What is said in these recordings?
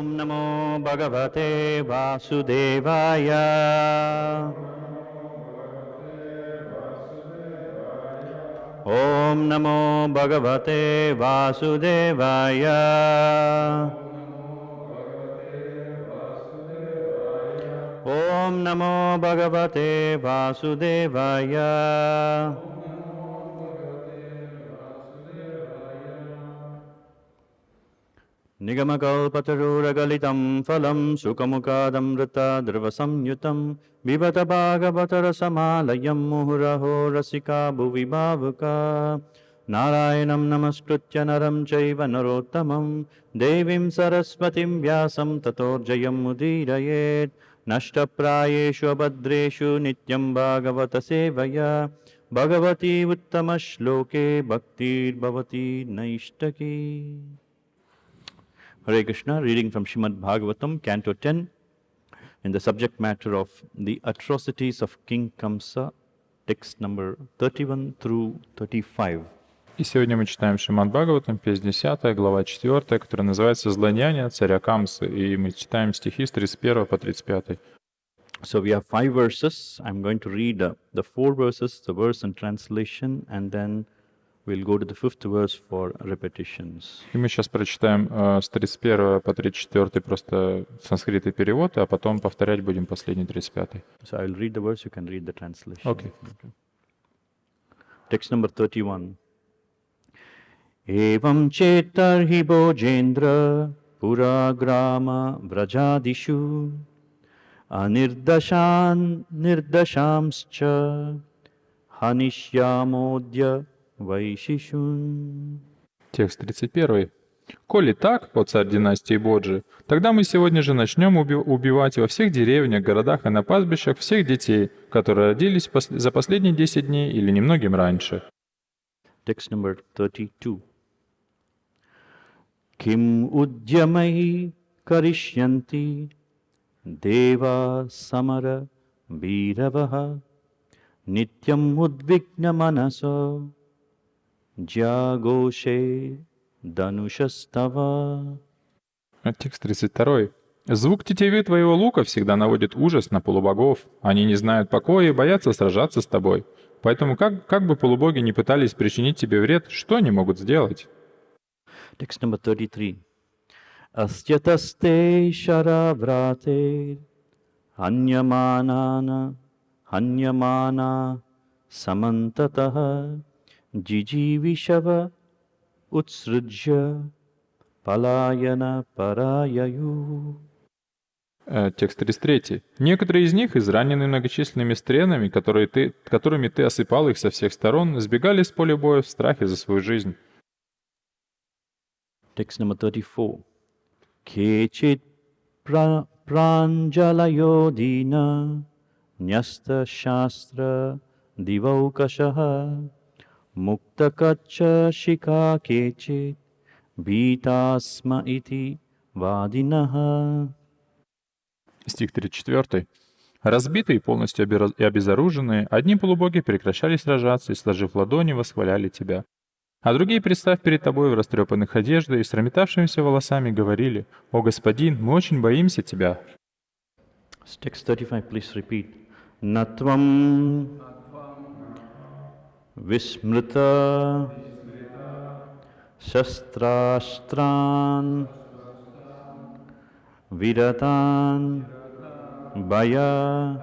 Om Namo Bhagavate Vasudevaya. Om Namo Bhagavate Vasudevaya. Om Namo Bhagavate Vasudevaya. Nigamagkalpataruragalitam phalam sukamukadamrita drvasamyutam vivata bhagavatarasamalayam muhuraho rasika bhuvi bhavuka Narayanam namaskritya naram chaiva narottamam devim saraswatim vyasam tatorjayam mudirayet nashtaprayeshu abhadreshu nityam bhagavata sevaya bhagavati uttama shloke bhaktir bhavati naishtaki. Hare Krishna, reading from Shrimad Bhagavatam, Canto 10, in the subject matter of the atrocities of King Kamsa, text number 31 through 35. И сегодня мы читаем Шримад Бхагаватам, песня 10, глава 4, которая называется «Злодеяния царя Камсы», и мы читаем стихи с 31 по 35. So we have 5 verses. I'm going to read the 4 verses, the verse and translation, and then we'll go to the 5th verse for repetitions. И мы сейчас прочитаем с 31 по 34 просто санскрит и перевод, а потом повторять будем последний 35. So I'll read the verse, you can read the translation. Okay. Text number 31. Evam chetar hi bojendra pura grama vrajadishu anirdashan nirdashamscha hanishyamodya vaishishun. Текст 31. «Коли так, о царь династии Боджи, тогда мы сегодня же начнем убивать во всех деревнях, городах и на пастбищах всех детей, которые родились за последние 10 дней или немногим раньше». Text number 32. Kim udyamai karishyanti deva samara viravaha nityam udvigna manasa jagoshe danushastava. Текст 32. «Звук тетивы твоего лука всегда наводит ужас на полубогов. Они не знают покоя и боятся сражаться с тобой. Поэтому как бы полубоги не пытались причинить тебе вред, что они могут сделать?» Text number 33. Astyataste sharavrate hanyamana samantataha jijivishava utsrujya palayana parayaju. Текст 33. «Некоторые из них, израненные многочисленными стрелами, которыми ты осыпал их со всех сторон, сбегали с поля боя в страхе за свою жизнь». Text number 34. Kechit pranjalayodina nyasta shastra divaukashaha muktakacha shika kechit bhitasma iti vadinaha. Стих 34. «Разбитые, полностью и обезоруженные, одни полубоги прекращали сражаться и, сложив ладони, восхваляли тебя. А другие, представь перед тобой в растрепанных одеждах и с разметавшимися волосами, говорили: «О господин, мы очень боимся тебя». Text 35, please repeat. Natvam vismrita shastrastran viratan baya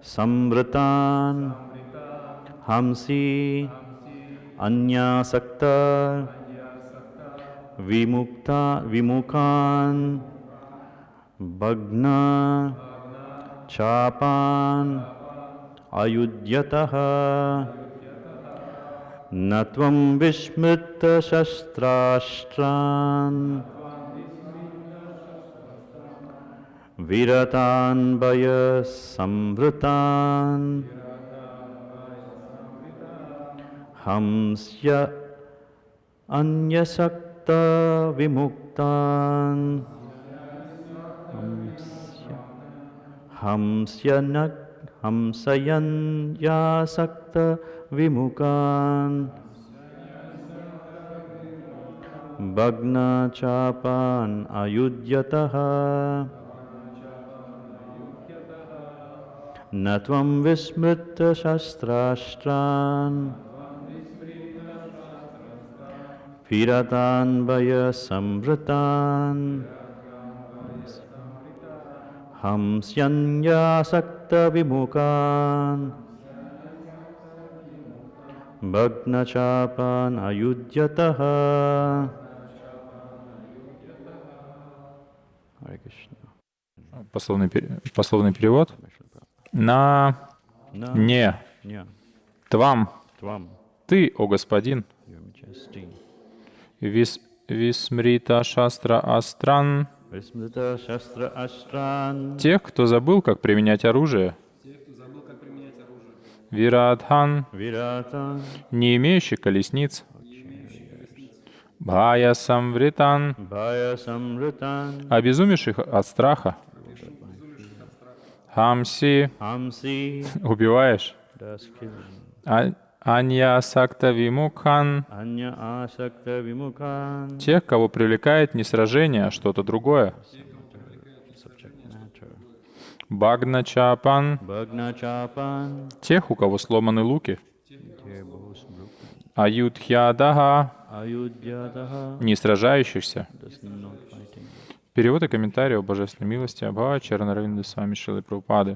samvratan hamsi anyasakta vimukan Bhagna Chapan Ayudhyataha Natvam Vishmrita Shastrastran Viratan Bhaya Samvratan Hamsya Anyasakta Vimuktan Hamsayan Yasakta Vimukan Bhagna chapan ayudyataha Natvam vismrita shastrashtran Piratan bhaya samvratan Hamsyanya sakta vimukan Bhagna chapan ayudyataha. Hare Krishna. Пословный перевод. На не твам, ты, о господин, висмрита шастра астран, тех, кто забыл, как применять оружие, вирадхан, не имеющих колесниц, бхая самвритан, обезумевших от страха, хамси, убиваешь, анья сакта вимукхан, тех, кого привлекает не сражение, а что-то другое. Бхагна чапан, тех, у кого сломаны луки. Аюдхьядаха, не сражающихся. Перевод и комментарий о божественной милости Чайтанья-чаритамриты с вами Шрилы Прабхупады.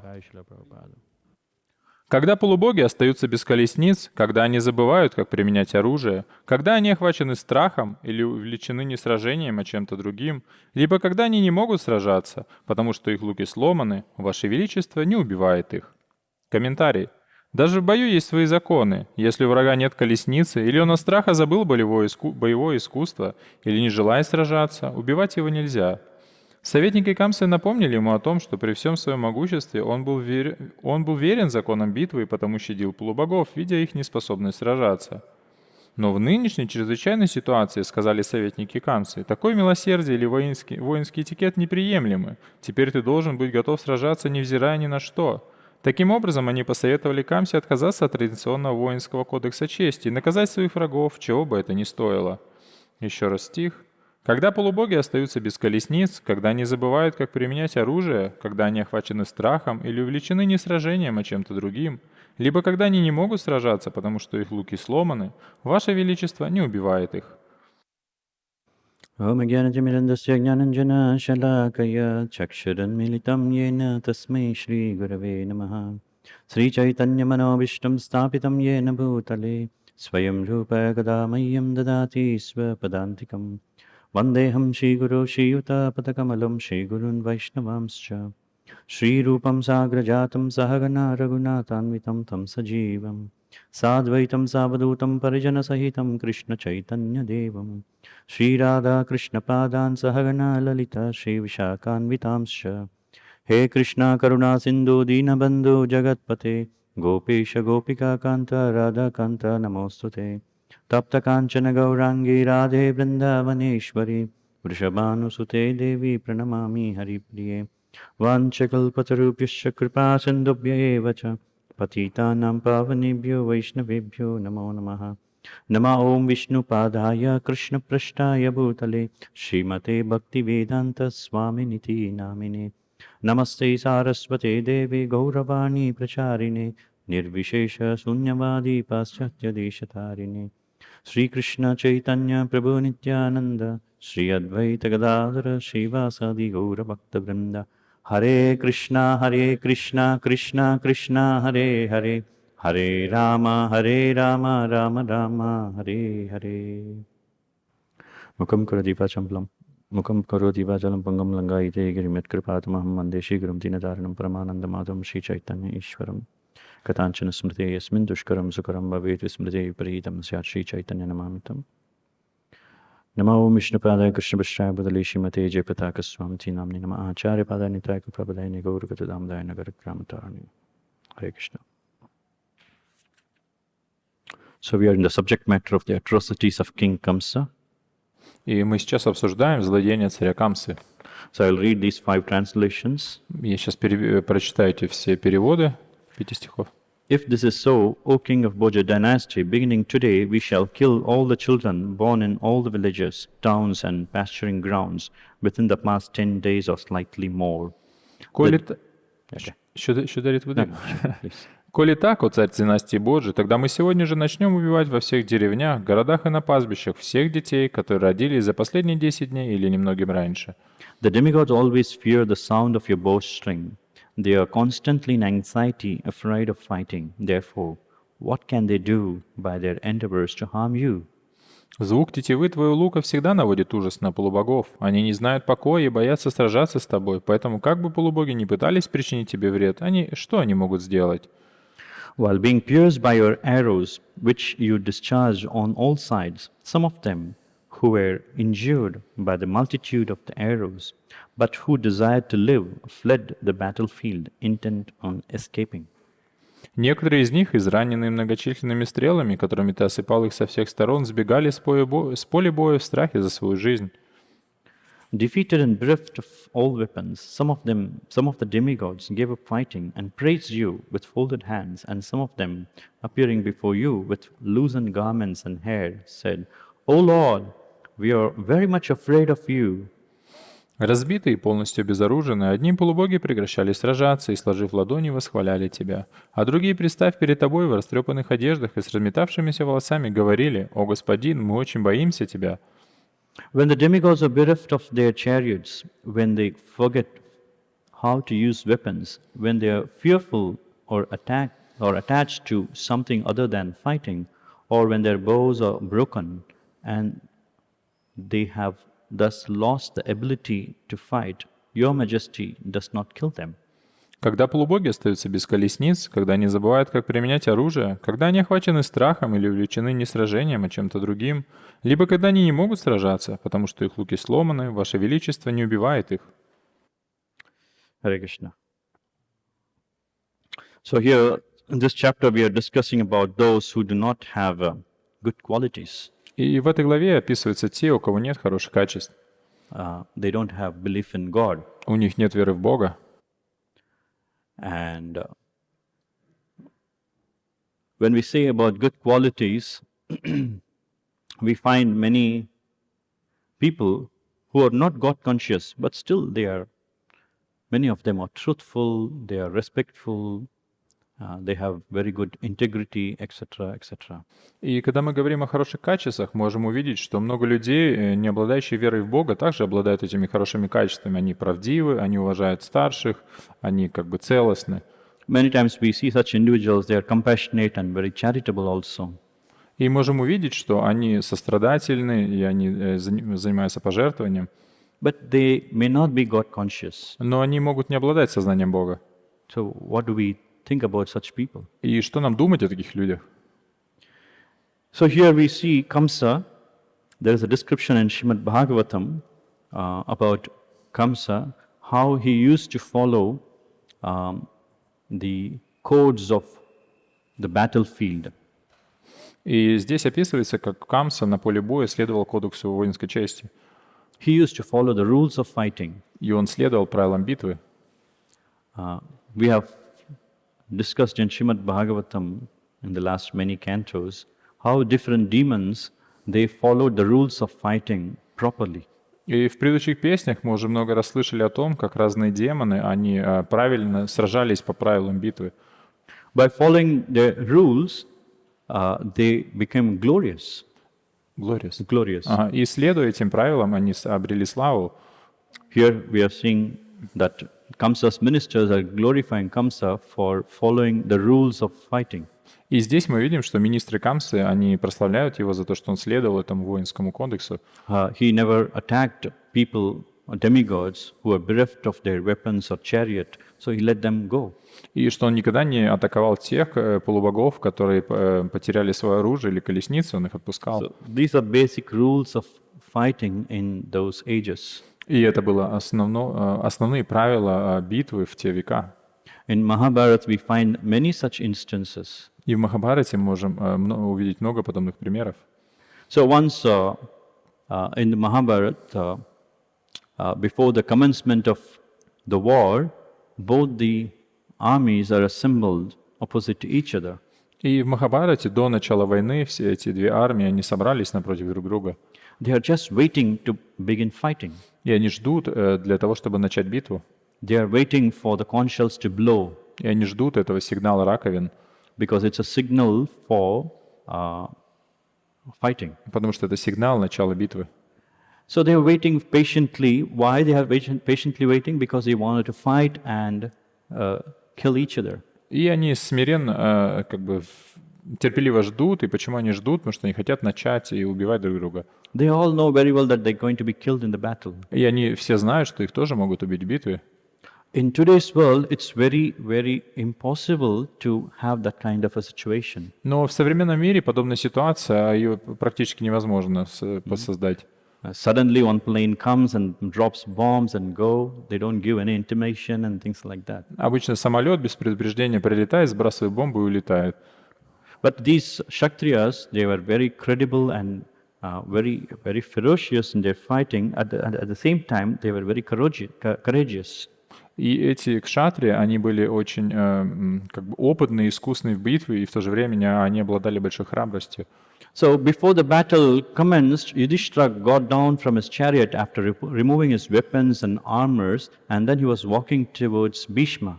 Когда полубоги остаются без колесниц, когда они забывают, как применять оружие, когда они охвачены страхом или увлечены не сражением, а чем-то другим, либо когда они не могут сражаться, потому что их луки сломаны, Ваше Величество не убивает их. Комментарий. Даже в бою есть свои законы. Если у врага нет колесницы, или он от страха забыл боевое искусство, или не желает сражаться, убивать его нельзя. Советники Камсы напомнили ему о том, что при всем своем могуществе он был верен законам битвы и потому щадил полубогов, видя их неспособность сражаться. Но в нынешней чрезвычайной ситуации, сказали советники Камсы, такое милосердие или воинский этикет неприемлемы. Теперь ты должен быть готов сражаться, невзирая ни на что. Таким образом, они посоветовали Камсе отказаться от традиционного воинского кодекса чести и наказать своих врагов, чего бы это ни стоило. Еще раз стих. Когда полубоги остаются без колесниц, когда они забывают, как применять оружие, когда они охвачены страхом или увлечены не сражением, а чем-то другим, либо когда они не могут сражаться, потому что их луки сломаны, Ваше Величество не убивает их. Om Jnanatimirandasya Jnananjana Shalakaya Chakshuran Militam Yena Tasmai Shri Gurave Namaha Sri Caitanya-manobishtam Stapitam Yena Bhutale Swayam Rupa Kadamayam Dadati Svapadantikam Vandeham Shri Guru Shri Yuta Padakamalam Shri Gurun Vaishnavamscha Shri Rupam Sagrajatam Sahagana Raghunatanvitam Tam Sajivam Sadvaitam Savadutam Parijana Sahitam Krishna Chaitanya Devam Shri Radha Krishna Padan Sahagana Lalita Shri Vishakhanvitamscha He Krishna Karuna Sindhu Dinabandhu Jagatpate Gopesha Gopika Kanta Radha Kanta Namostute Tapta Kanchana Gaurangi Radhe Vrindavaneshwari Vrishabhanusute Devi Pranamami Haripriye Vanchakalpatarupyascha Kripa Sindhubhya Evacha Patitanam Pavanebhyo Vaishnavebhyo Namo Namaha Nama Om Vishnu Padaya Krishna Prashtaya Bhutale Srimate Bhakti Vedanta Swami Niti Namine Namaste Saraswate Devi Gauravani Pracharine Nirvishesha Sunyavadi Paschatya Deshatarine Sri Krishna Chaitanya Prabhu Nityananda Sri Advaita Gadadhara Srivasadi Gaura Bhakta Vrinda Hare Krishna Krishna Krishna Hare Hare Hare Rama Rama Rama Hare Hare Mukam Karoti Vachampalam Mukam Karoti Vachalam Pangam Langaite Girimet Kripatamaham Vande Shigram Dinadaranam Paramanandamadam Shri Chaitanya Ishwaram Katanchana Smrite Yasmin Dushkaram Sukaram Bhavet Vismrite Paritam Syat Shri Chaitanya Namamitam Namo Om Vishnupadaya Krishna Prashtaya Bhutale Srimate Jayapataka Swamiti Namni Nama Acharya Padaya Nitaya Prabhadaya Gauragata Damdaya Nagara Gramatarani Hare Krishna. So we are in the subject matter of the atrocities of King Kamsa. И мы сейчас обсуждаем злодеяния царя Камсы. So I'll read these 5 translations. Я сейчас прочитаю эти все переводы 5 стихов. If this is so, O king of Bhoja dynasty, beginning today we shall kill all the children born in all the villages, towns and pasturing grounds within the past 10 days or slightly more. Коли... The- Okay. Should I read with No, it? no, sure, please. Коли так, о царь династии Боджи, тогда мы сегодня же начнем убивать во всех деревнях, городах и на пастбищах всех детей, которые родились за последние 10 дней или немногим раньше. The demigods always fear the sound of your bowstring. They are constantly in anxiety, afraid of fighting. Therefore, what can they do by their endeavors to harm you? Звук тетивы твоего лука всегда наводит ужас на полубогов. Они не знают покоя и боятся сражаться с тобой, поэтому как бы полубоги не пытались причинить тебе вред, что они могут сделать? While being pierced by your arrows, which you discharged on all sides, some of them who were injured by the multitude of the arrows, but who desired to live, fled the battlefield, intent on escaping. Некоторые из них, израненные многочисленными стрелами, которыми ты осыпал их со всех сторон, сбегали с поля боя в страхе за свою жизнь. Defeated and bereft of all weapons, some of the demigods gave up fighting and praised you with folded hands, and some of them, appearing before you with loosened garments and hair, said, O Lord, we are very much afraid of you. Разбитые и полностью обезоруженные, одни полубоги прекращали сражаться и, сложив ладони, восхваляли тебя. А другие, пристав перед тобой в растрепанных одеждах и с разметавшимися волосами, говорили: «О Господин, мы очень боимся тебя». When the demigods are bereft of their chariots, when they forget how to use weapons, when they are fearful or attached to something other than fighting, or when their bows are broken and they have thus lost the ability to fight, your majesty does not kill them. Когда полубоги остаются без колесниц, когда они забывают, как применять оружие, когда они охвачены страхом или увлечены не сражением, а чем-то другим, либо когда они не могут сражаться, потому что их луки сломаны, Ваше Величество не убивает их. Hare Krishna. So here in this chapter we are discussing about those who do not have good qualities. И в этой главе описываются те, у кого нет хороших качеств. They don't have belief in God. У них нет веры в Бога. And when we say about good qualities, we find many people who are not God conscious, but still many of them are truthful, they are respectful, they have very good integrity, etc., etc. И когда мы говорим о хороших качествах, можем увидеть, что много людей, не обладающие верой в Бога, также обладают этими хорошими качествами. Они правдивы, они уважают старших, они как бы целостны. Many times we see such individuals, they are compassionate and very charitable also. И можем увидеть, что они сострадательны, и они занимаются пожертвованием. But they may not be God conscious. Но они могут не обладать сознанием Бога. So what do we think about such people? И что нам думать о таких людях? So here we see Kamsa. There is a description in Shrimad Bhagavatam about Kamsa, how he used to follow the codes of the battlefield. И здесь описывается, как Камса на поле боя следовал кодексу воинской чести. He used to follow the rules of fighting. И он следовал правилам битвы. We have discussed in Shrimad Bhagavatam in the last many cantos how different demons, they followed the rules of fighting properly. И в предыдущих песнях мы уже много раз слышали о том, как разные демоны, они правильно сражались по правилам битвы. By following the rules, they became glorious. Glorious. Ага. И следуя этим правилам, они обрели славу. Here we are seeing that Kamsa's ministers are glorifying Kamsa for following the rules of fighting. И здесь мы видим, что министры Камсы, они прославляют его за то, что он следовал этому воинскому кодексу. He never attacked people, demigods, who were bereft of their weapons or chariot, so he let them go. И что он никогда не атаковал тех полубогов, которые потеряли свое оружие или колесницы, он их отпускал. So these are basic rules of fighting in those ages. И это были основные правила битвы в те века. In Mahabharata we find many such instances. И в Махабхарате мы можем увидеть много подобных примеров. So once in the Mahabharata, before the commencement of the war, both the armies are assembled opposite to each other. И в Махабхарате до начала войны все эти две армии, они собрались напротив друг друга. They are just waiting to begin fighting. И они ждут для того, чтобы начать битву. They are waiting for the conch shells to blow И они ждут этого сигнала раковин, because it's a signal for fighting. потому что это сигнал начала битвы. So they are waiting patiently. Why they are patiently waiting? Because they wanted to fight and kill each other. И они смиренно, как бы терпеливо ждут. И почему они ждут? Потому что они хотят начать и убивать друг друга. They all know very well that they're going to be killed in the battle. И они все знают, что их тоже могут убить в битве. In today's world, it's very, very impossible to have that kind of a situation. Но в современном мире подобная ситуация, ее практически невозможно создать. Suddenly one plane comes and drops bombs and go. They don't give any intimation and things like that. Обычно самолет без предупреждения прилетает, сбрасывает бомбу и улетает. But these Kshatriyas, they were very credible and very, very ferocious in their fighting. At the same time, they were very courageous. И эти кшатри, они были очень как бы опытные, искусные в битве, и в то же время они обладали большой храбростью. So before the battle commenced, Yudhishthira got down from his chariot after removing his weapons and armors, and then he was walking towards Bhishma.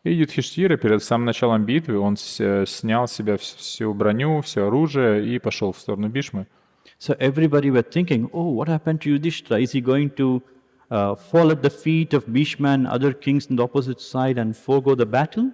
И Юдхиштира перед самым началом битвы, он снял с себя всю броню, все оружие и пошел в сторону Бхишмы. So everybody were thinking, oh, what happened to Yudhishthira? Is he going to fall at the feet of Bhishma and other kings on the opposite side and forego the battle?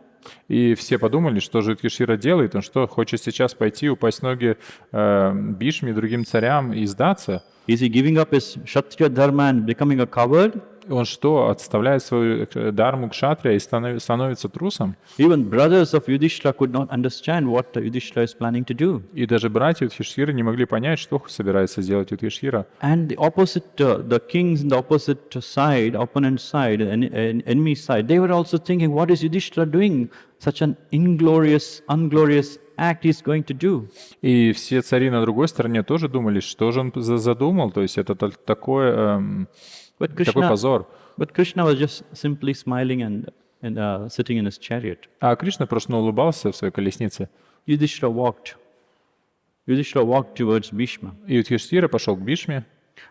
И все подумали, что же Юдхиштира делает, он что, хочет сейчас пойти, упасть в ноги Бхишме и другим царям и сдаться? Is he giving up his Kshatriya dharma and becoming a coward? Он что, отставляет свою дарму кшатрия и становится трусом? Even brothers of Yudhishthira could not understand what Yudhishthira is planning to do. И даже братья Юдхиштиры не могли понять, что собирается сделать Юдхиштира. And the opposite, the kings in the opposite side, opponent side, enemy side, they were also thinking, what is Yudhishthira doing? Such an unglorious act he's going to do. И все цари на другой стороне тоже думали, что же он задумал. То есть это такой позор. But Krishna was just simply smiling and sitting in his chariot. А Кришна просто улыбался в своей колеснице. Yudhishthira walked towards Bhishma. И Юдхиштира пошел к Бхишме.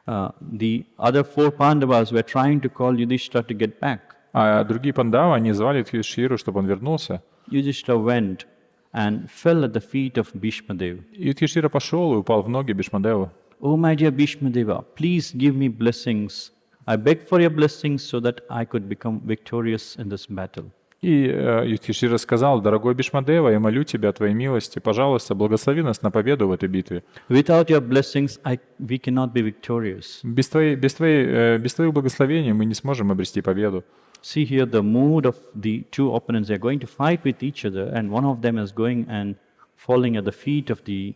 The other four Pandavas were trying to call Yudhishthira to get back. А другие пандавы, они звали Юдхиштиру, чтобы он вернулся. Yudhishthira went and fell at the feet of Bhishma Deva. И Юдхиштира пошел и упал в ноги Бхишмадеву. Oh, my dear Bhishma Deva, please give me blessings. I beg for your blessings so that I could become victorious in this battle. И Юдхиштира сказал: «Дорогой Бхишмадева, я молю тебя о твоей милости, пожалуйста, благослови нас на победу в этой битве. Without your blessings, we cannot be victorious». Без твоих благословений мы не сможем обрести победу. See here the mood of the two opponents. They are going to fight with each other, and one of them is going and falling at the feet of the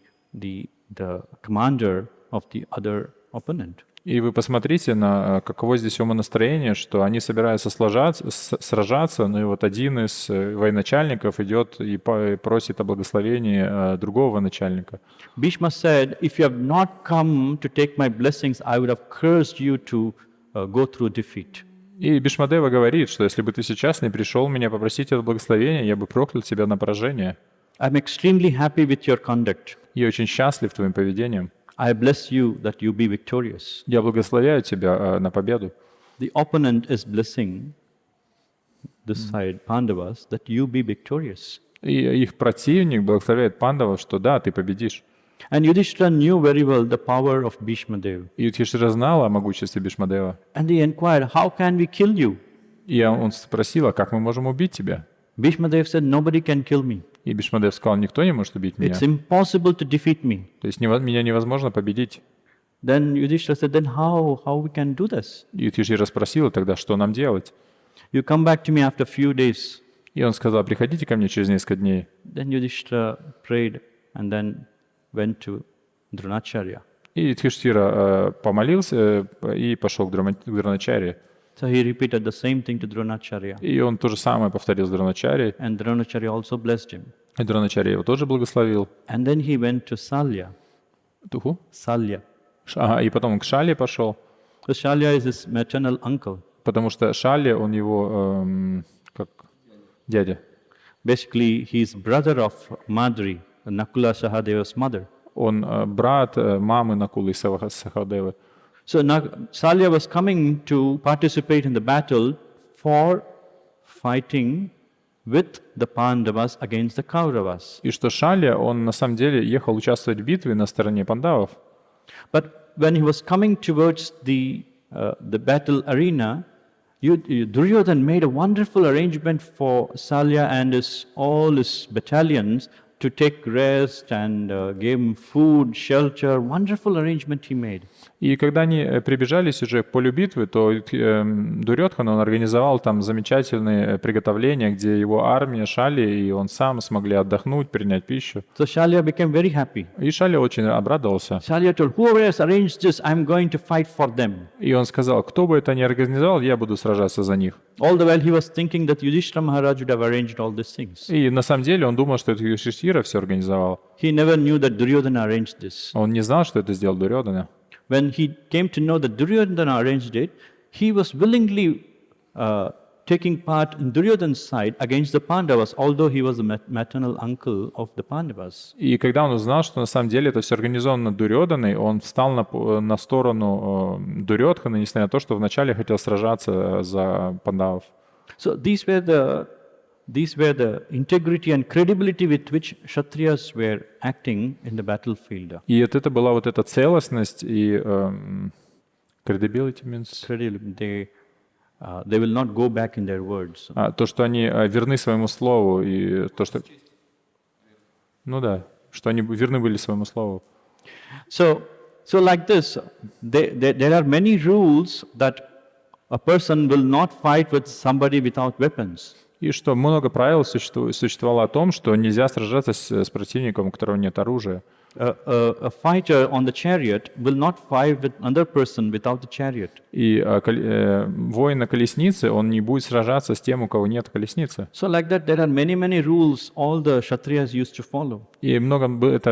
commander of the other opponent. И вы посмотрите, на каково здесь умонастроение, что они собираются сражаться, но и вот один из военачальников идет и просит о благословении другого начальника. Bhishma said, if you have not come to take my blessings, I would have cursed you to go through defeat. И Бхишмадева говорит, что если бы ты сейчас не пришел меня попросить это благословение, я бы проклял тебя на поражение. I'm extremely happy with your conduct. Я очень счастлив твоим поведением. I bless you that you be victorious. Я благословляю тебя на победу. The opponent is blessing this side, Pandavas, that you be victorious. И их противник благословляет пандавов, что да, ты победишь. And Yudhishthira knew very well the power of Bhishma Deva. И Юдхиштира знал о могуществе Бхишмадева. And he inquired, how can we kill you? И он спросил: а как мы можем убить тебя? Bhishma Deva said, nobody can kill me. И Бхишмадев сказал: никто не может убить меня. It's impossible to defeat me. То есть меня невозможно победить. Then Yudhishthira said, then how we can do this? И Юдхиштира спросил тогда, что нам делать. You come back to me after a few days. И он сказал: приходите ко мне через несколько дней. Then Yudhishthira prayed and then went to Dronacharya. И Юдхиштира помолился и пошел к Дроначарье. So he repeated the same thing to Dronacharya. И он то же самое повторил с Дроначарьей. And Dronacharya also blessed him. И Дроначарья его тоже благословил. And then he went to Salya. Туху? Salya. И потом он к Шале пошел. So Shalya is his maternal uncle. Потому что Шале, он его как дядя. Basically, he's brother of Madri, Nakula Sahadeva's mother. Он брат мамы Накулы и Сахадевы. So Salya was coming to participate in the battle for fighting with the Pandavas against the Kauravas. И что Шалья, он на самом деле ехал участвовать в битве на стороне пандавов. But when he was coming towards the battle arena, Duryodhana made a wonderful arrangement for Salya and all his battalions to take rest and gave him food, shelter. Wonderful arrangement he made. И когда они приближались уже к полю битвы, то Дурьодхана, он организовал там замечательные приготовления, где его армия, Шали и он сам смогли отдохнуть, принять пищу. So Shalya became very happy. И Шали очень обрадовался. Shalya told, whoever has arranged this, I'm going to fight for them. И он сказал, кто бы это ни организовал, я буду сражаться за них. All the while he was thinking that Yudhishthira Maharaj would have arranged all these things. И на самом деле он думал, что это Юдхиштхира все организовал. He never knew that Duryodhana arranged this. Он не знал, что это сделал Дурьодхана. When he came to know that Duryodhana arranged it, he was willingly taking part in Duryodhana's side against the Pandavas, although he was the maternal uncle of the Pandavas. И когда он узнал, что на самом деле это все организовано Дурьодханой, он встал на сторону Дурьодханы, несмотря на то, что вначале хотел сражаться за пандавов. So these were the integrity and credibility with which Kshatriyas were acting in the battlefield. И это была вот эта целостность и credibility means... Credibility. They will not go back in their words. То, что они верны своему слову, и то, что... Ну да, что они верны были своему слову. So like this, there are many rules that a person will not fight with somebody without weapons. И что много правил существовало о том, что нельзя сражаться с противником, у которого нет оружия. A fighter on the chariot will not fight with another person without the chariot. И воин на колеснице, он не будет сражаться с тем, у кого нет колесницы. So like that, there are many rules all the Kshatriyas used to follow. И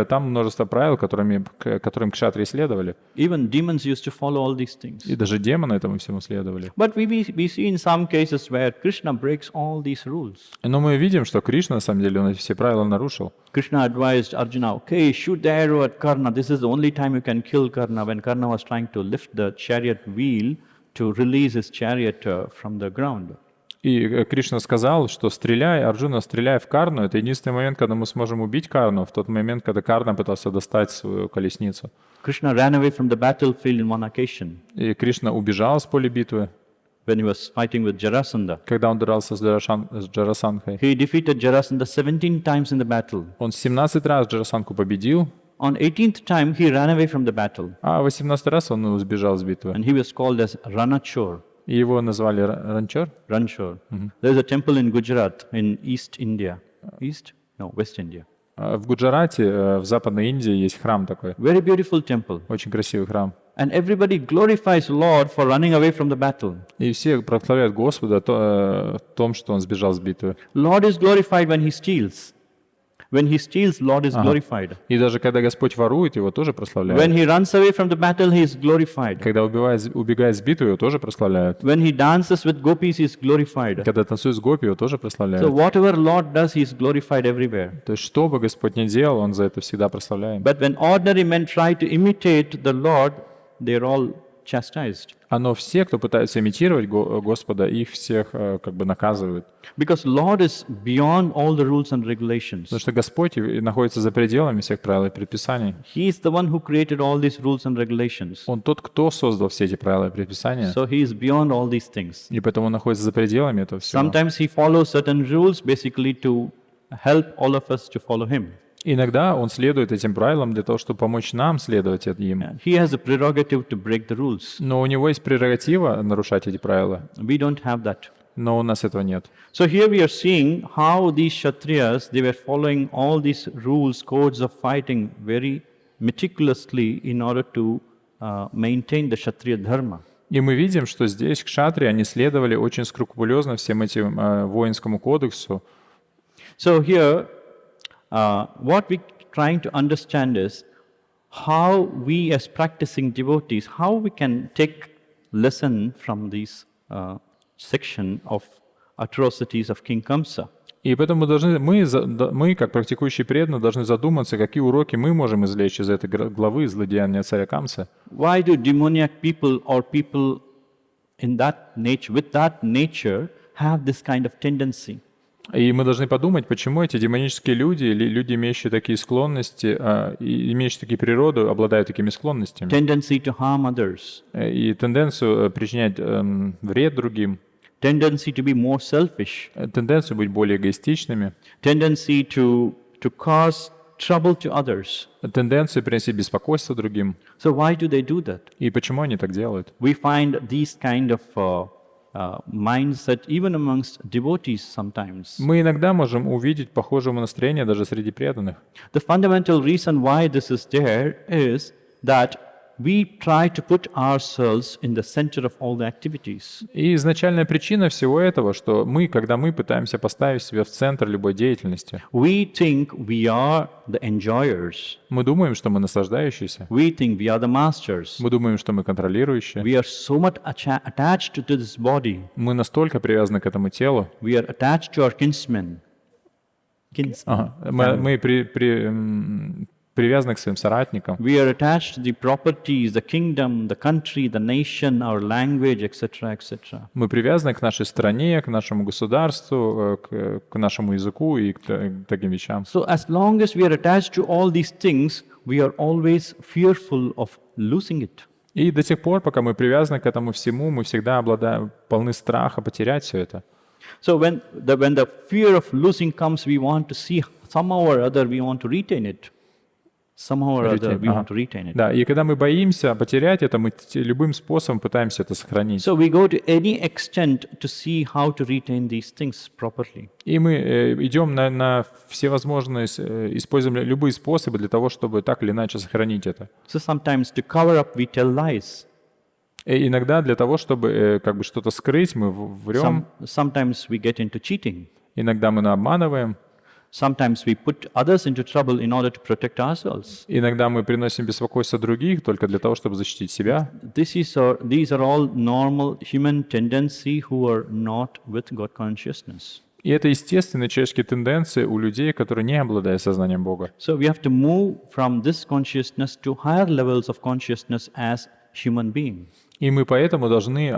там множество правил, которым кшатрии следовали. Even demons used to follow all these things. И даже демоны этому всему следовали. But we see in some cases where Krishna breaks all these rules. Но мы видим, что Кришна, на самом деле, он все правила нарушил. Krishna advised Arjuna, okay, shoot the arrow at Karna. This is the only time you can kill Karna, when Karna was trying to lift the chariot wheel to release his chariot from the ground. И Кришна сказал, что стреляй, Арджуна, стреляй в Карну. Это единственный момент, когда мы сможем убить Карну, в тот момент, когда Карна пытался достать свою колесницу. Krishna ran away from the battlefield in one occasion. И Кришна убежал с поля битвы. When he was fighting with Jarasandha. Когда он дрался с Джарасандхой. He defeated Jarasandha 17 times in the battle. Он 17 раз Джарасандху победил. On 18th time, he ran away from the battle. А 18 раз он сбежал с битвы. And he was called as Ranachor. И его назвали Ранчор. Ranchor. There is a temple in Gujarat, in East India. East? No, West India. В Гуджарате, в Западной Индии, есть храм такой. Very beautiful temple. Очень красивый храм. And everybody glorifies Lord for running away from the battle. И все прославляют Господа о том, что он сбежал с битвы. Lord is glorified when he steals. When he steals, Lord is glorified. И даже когда Господь ворует, его тоже прославляют. When he runs away from the battle, he is glorified. Когда убегает с битвы, его тоже прославляют. When he dances with gopis, he is glorified. Когда танцует с гопи, его тоже So прославляют. whatever Lord does, he is glorified everywhere. То есть, что бы Господь ни делал, он за это всегда прославляем. But when ordinary men try to imitate the Lord, they are all chastised. Но все, кто пытается имитировать Господа, их всех как бы наказывают. Because Lord is beyond all the rules and regulations. Потому что Господь находится за пределами всех правил и предписаний. He is the one who created all these rules and regulations. Он тот, кто создал все эти правила и предписания. So he is beyond all these things. И поэтому он находится за пределами этого всего. Sometimes he follows certain rules basically to help all of us to follow him. Иногда он следует этим правилам для того, чтобы помочь нам следовать им. He has a prerogative to break the rules. Но у него есть прерогатива нарушать эти правила. We don't have that. Но у нас этого нет. So here we are seeing how these Kshatriyas, they were following all these rules, codes of fighting very meticulously in order to maintain the Kshatriya dharma. И мы видим, что здесь кшатри, они следовали очень скрупулезно всем этим воинскому кодексу. So here, what we're trying to understand is how we as practicing devotees, how we can take lesson from this section of atrocities of King Kamsa. И поэтому мы, как практикующие преданные, должны задуматься, какие уроки мы можем извлечь из этой главы злодеяния царя Камса. Why do demoniac people or people in that nature, with that nature, have this kind of tendency? И мы должны подумать, почему эти демонические люди, или люди, имеющие такие склонности, и имеющие такие природы, обладают такими склонностями. Tendency to harm others. И тенденцию причинять вред другим. Tendency to be more selfish. Тенденцию быть более эгоистичными. Tendency to cause trouble to others. Тенденцию приносить беспокойство другим. So why do they do that? И почему они так делают? We find these kind of mindset even amongst devotees sometimes. Мы иногда можем увидеть похожее настроение даже среди преданных. The fundamental reason why this is there is that we try to put ourselves in the center of all the activities. И изначальная причина всего этого, что когда мы пытаемся поставить себя в центр любой деятельности, We think we are the enjoyers. мы думаем, что мы наслаждающиеся, We think we are the masters. мы думаем, что мы контролирующие, We are so much attached to this body. мы настолько привязаны к этому телу, We are attached to our kinsmen. мы привязаны к своим соратникам, We are attached to the properties, the kingdom, the country, the nation, our language, etc., etc. мы привязаны к нашей стране, к нашему государству, к нашему языку и к таким вещам. So as long as we are attached to all these things, we are always fearful of losing it. И до тех пор, пока мы привязаны к этому всему, мы всегда полны страха потерять все это. So when the fear of losing comes, we want to see somehow or other we want to retain it. Somehow or other we want to retain it. Да, и когда мы боимся потерять это, мы любым способом пытаемся это сохранить. So we go to any extent to see how to retain these things properly. И мы идем на всевозможные, используем любые способы для того, чтобы так или иначе сохранить это. So sometimes to cover up we tell lies. И иногда для того, чтобы как бы что-то скрыть, мы врем. Sometimes we get into cheating. Иногда мы обманываем. Sometimes we put others into trouble in order to protect ourselves. Иногда мы приносим беспокойство других только для того, чтобы защитить себя. These are all normal human tendency who are not with God consciousness. И это естественные человеческие тенденции у людей, которые не обладают сознанием Бога. So we have to move from this consciousнess to higher levels of consciousness as human being. И мы поэтому должны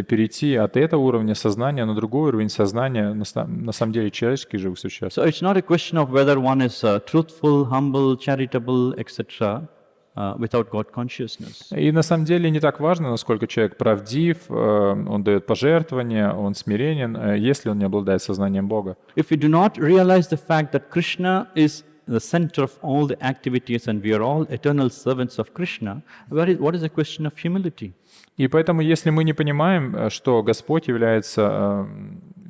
перейти от этого уровня сознания на другой уровень сознания, на самом деле человеческих живых существ. So it's not a question of whether one is truthful, humble, charitable, etc. Without God consciousness. И на самом деле не так важно, насколько человек правдив, он дает пожертвования, он смиренен, если он не обладает сознанием Бога. If we do not realize the fact that Krishna is the center of all the activities and we are all eternal servants of Krishna, what is the question of humility? И поэтому, если мы не понимаем, что Господь является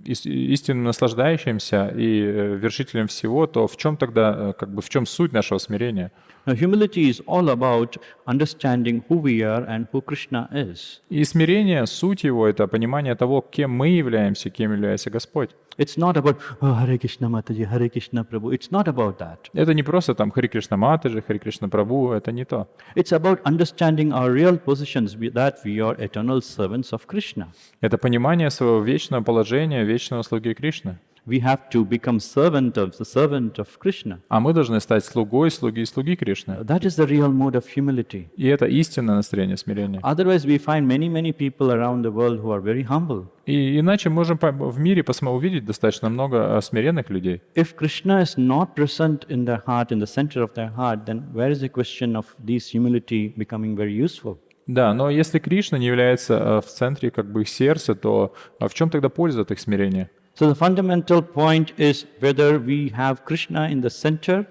истинным наслаждающимся и вершителем всего, то в чем тогда, в чем суть нашего смирения? Now, humility is all about understanding who we are and who Krishna is. И смирение, суть его, это понимание того, кем мы являемся, кем является Господь. It's not about Hare Krishna Mataji, Hare Krishna Prabhu. It's not about that. Это не просто там Хари Кришна Матаджи, Хари Кришна Прабху, это не то. It's about understanding our real positions, that we are eternal servants of Krishna. Это понимание своего вечного положения, вечного слуги Кришны. We have to become the servant of Krishna. А мы должны стать слугой слуги Кришны. That is the real mode of humility. И это истинное настроение смирения. Otherwise, we find many people around the world who are very humble. И иначе можем в мире увидеть достаточно много смиренных людей. If Krishna is not present in their heart, in the center of their heart, then where is the question of this humility becoming very useful? Да, но если Кришна не является в центре их сердца, то в чем тогда польза от их смирения? So the fundamental point is whether we have Krishna in the center,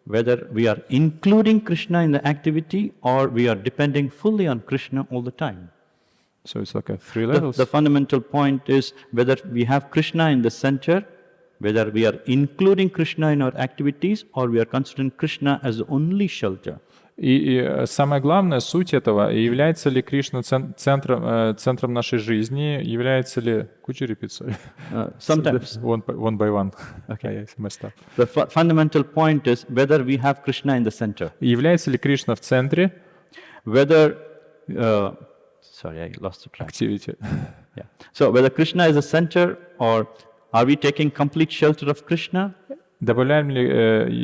whether we are including Krishna in the activity, or we are depending fully on Krishna all the time. So it's like three levels. The fundamental point is whether we have Krishna in the center, whether we are including Krishna in our activities, or we are considering Krishna as the only shelter. И самое главное, суть этого, является ли Кришна центром нашей жизни, является ли... Could you repeat, sorry? Sometimes. One by one. Okay. I messed up. The fundamental point is whether we have Krishna in the center. Является ли Кришна в центре? Whether... sorry, I lost the track. Activity. Yeah. So whether Krishna is the center or Are we taking complete shelter of Krishna? Добавляем ли,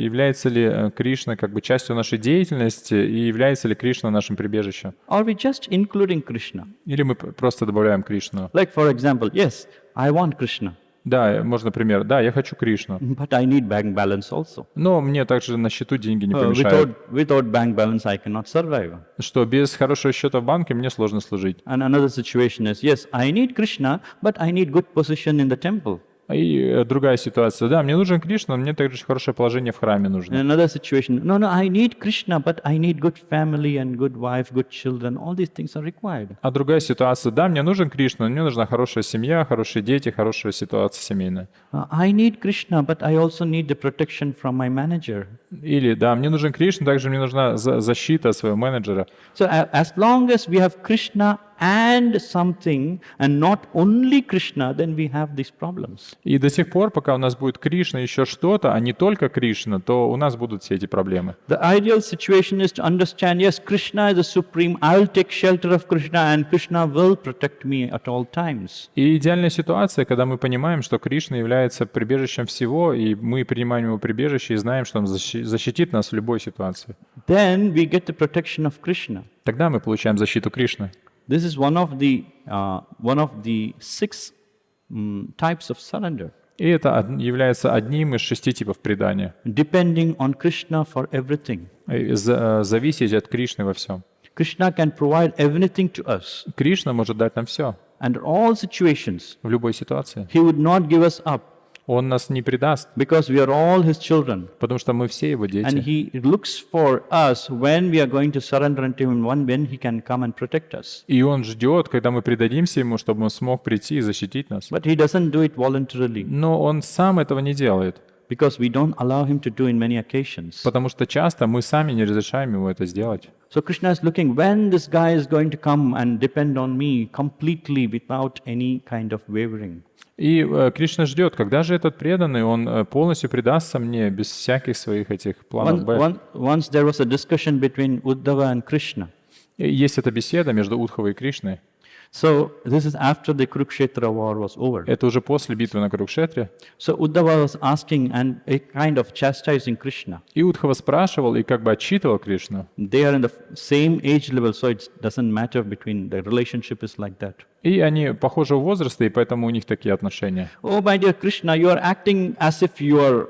является ли Кришна как бы частью нашей деятельности и является ли Кришна нашим прибежищем? Or are we just including Krishna? Или мы просто добавляем Кришну? Like, for example, yes, I want Krishna, Да, можно пример. Да, я хочу Кришну, but I need bank balance also. но мне также на счету деньги не помешают. Without bank balance, I cannot survive. Что без хорошего счета в банке мне сложно служить. And another situation is, yes, I need Krishna, but I need good position in the temple. И другая ситуация. Да, мне нужен Кришна, но мне также хорошее положение в храме And нужно. another situation, no, I need Krishna, but I need good family and good wife, good children. All these things are required. А другая ситуация. Да, мне нужен Кришна, но мне нужна хорошая семья, хорошие дети, хорошая ситуация семейная. I need Krishna, but I also need the protection from my manager. Или, да, мне нужен Кришна, также мне нужна защита от своего менеджера. So as long as we have Krishna and something, and not only Krishna, then we have these problems. И до сих пор, пока у нас будет Кришна и еще что-то, а не только Кришна, то у нас будут все эти проблемы. The ideal situation is to understand, yes, Krishna is the supreme, I will take shelter of Krishna and Krishna will protect me at all times. И идеальная ситуация, когда мы понимаем, что Кришна является прибежищем всего, и мы принимаем его прибежище и знаем, что он защитит нас в любой ситуации. Then we get the protection of Krishna. Тогда мы получаем защиту Кришны. This is one of the 6 types of surrender, И это является одним из 6 типов предания. depending on Krishna for everything. Зависеть от Кришны во всем. Krishna can provide everything to us. Кришна может дать нам все Under all situations, в любой ситуации. He would not give us up Он нас не предаст, because we are all His children. потому что мы все его And дети. He looks for us when we are going to surrender unto Him, when He can come and protect us. И он ждет, когда мы предадимся ему, чтобы он смог прийти и защитить нас. But He doesn't do it voluntarily Но он сам этого не делает, because we don't allow Him to do in many occasions. потому что часто мы сами не разрешаем ему это сделать. So Krishna is looking when this guy is going to come and depend on me completely without any kind of wavering. И Кришна ждет, когда же этот преданный, он полностью предастся мне без всяких своих этих планов Б. Once there was a discussion between Uddhava and Krishna. Есть эта беседа между Удхавой и Кришной. So this is after the Kurukshetra war was over. Это уже после битвы на Курукшетре. So Uddhava was asking and a kind of chastising Krishna. И Удхава спрашивал и как бы отчитывал Кришну. They are in the same age level, so it doesn't matter between the relationship is like that. И они похожего возраста, и поэтому у них такие отношения. Oh, my dear Krishna, you are acting as if you are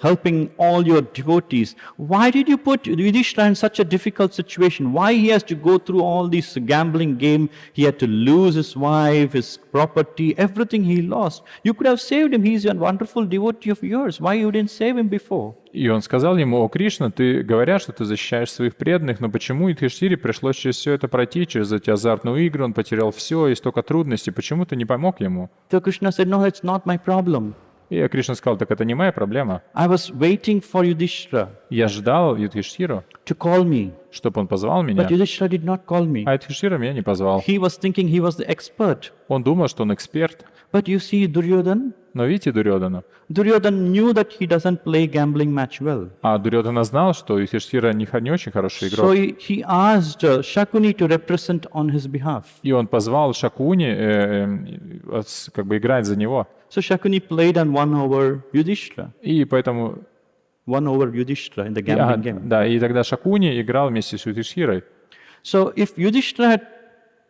helping all your devotees. Why did you put Yudhishthira in such a difficult situation? Why he has to go through all this gambling game? He had to lose his wife, his property, everything he lost. You could have saved him. He is a wonderful devotee of yours. Why you didn't save him before? И он сказал ему: «О, Кришна, ты говорят, что ты защищаешь своих преданных, но почему Юдхиштире пришлось через все это пройти, через эти азартные игры, он потерял все, и столько трудностей, почему ты не помог ему?» So Krishna said, no, it's not my problem. И Кришна сказал: «Так это не моя проблема. I was waiting for Yudhishthira Я ждал Юдхиштиру, to call me, чтобы он позвал меня, but Yudhishthira did not call me. а Юдхиштира меня не позвал. He was thinking he was the expert. Он думал, что он эксперт. But you see Duryodhana? Но видите Дурьодана? Duryodhana knew that he doesn't play gambling match well. А Дурьодана знал, что Юдхиштира не очень хороший So игрок. he asked Shakuni to represent on his behalf. И он позвал Шакуни как бы играть за него. So Shakuni played and won over Yudhishthira. И поэтому... Won over Yudhishthira in the gambling game. Да, и тогда Шакуни играл вместе с Юдхиштирой. So if Yudhishthira had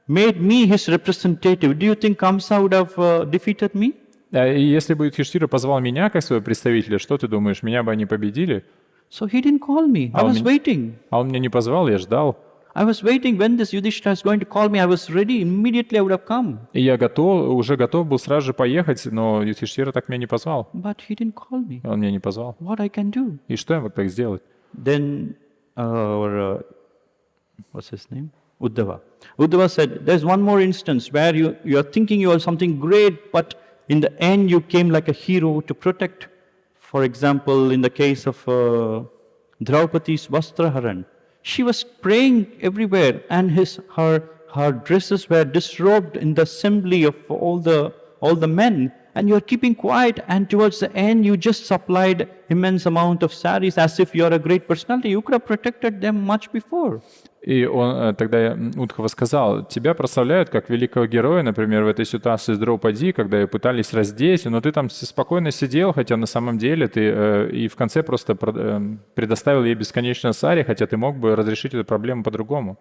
made me his representative, do you think Kamsa would have defeated me? И если бы Юдхиштира позвал меня как своего представителя, что ты думаешь, меня бы они победили? So he didn't call me. I was waiting. А он меня не позвал, я ждал. I was waiting when this Yudhishthira is going to call me. I was ready. Immediately I would have come. И я уже готов был сразу же поехать, но Юдхиштира так меня не позвал. But he didn't call me. Он меня не позвал. What I can do? И что я мог так сделать? Then what's his name? Uddhava. Uddhava said, there's one more instance where you are thinking you are something great, but in the end you came like a hero to protect. For example, in the case of Draupadi's Vastraharan, she was praying everywhere, and her dresses were disrobed in the assembly of all the men. and you're keeping quiet, and towards the end you just supplied immense amount of saris as if you're a great personality. You could have protected them much before. И он тогда Удхава сказал: тебя прославляют как великого героя, например, в этой ситуации с Драупади, когда ее пытались раздеть, но ты там спокойно сидел, хотя на самом деле ты и в конце просто предоставил ей бесконечно сари, хотя ты мог бы разрешить эту проблему по-другому.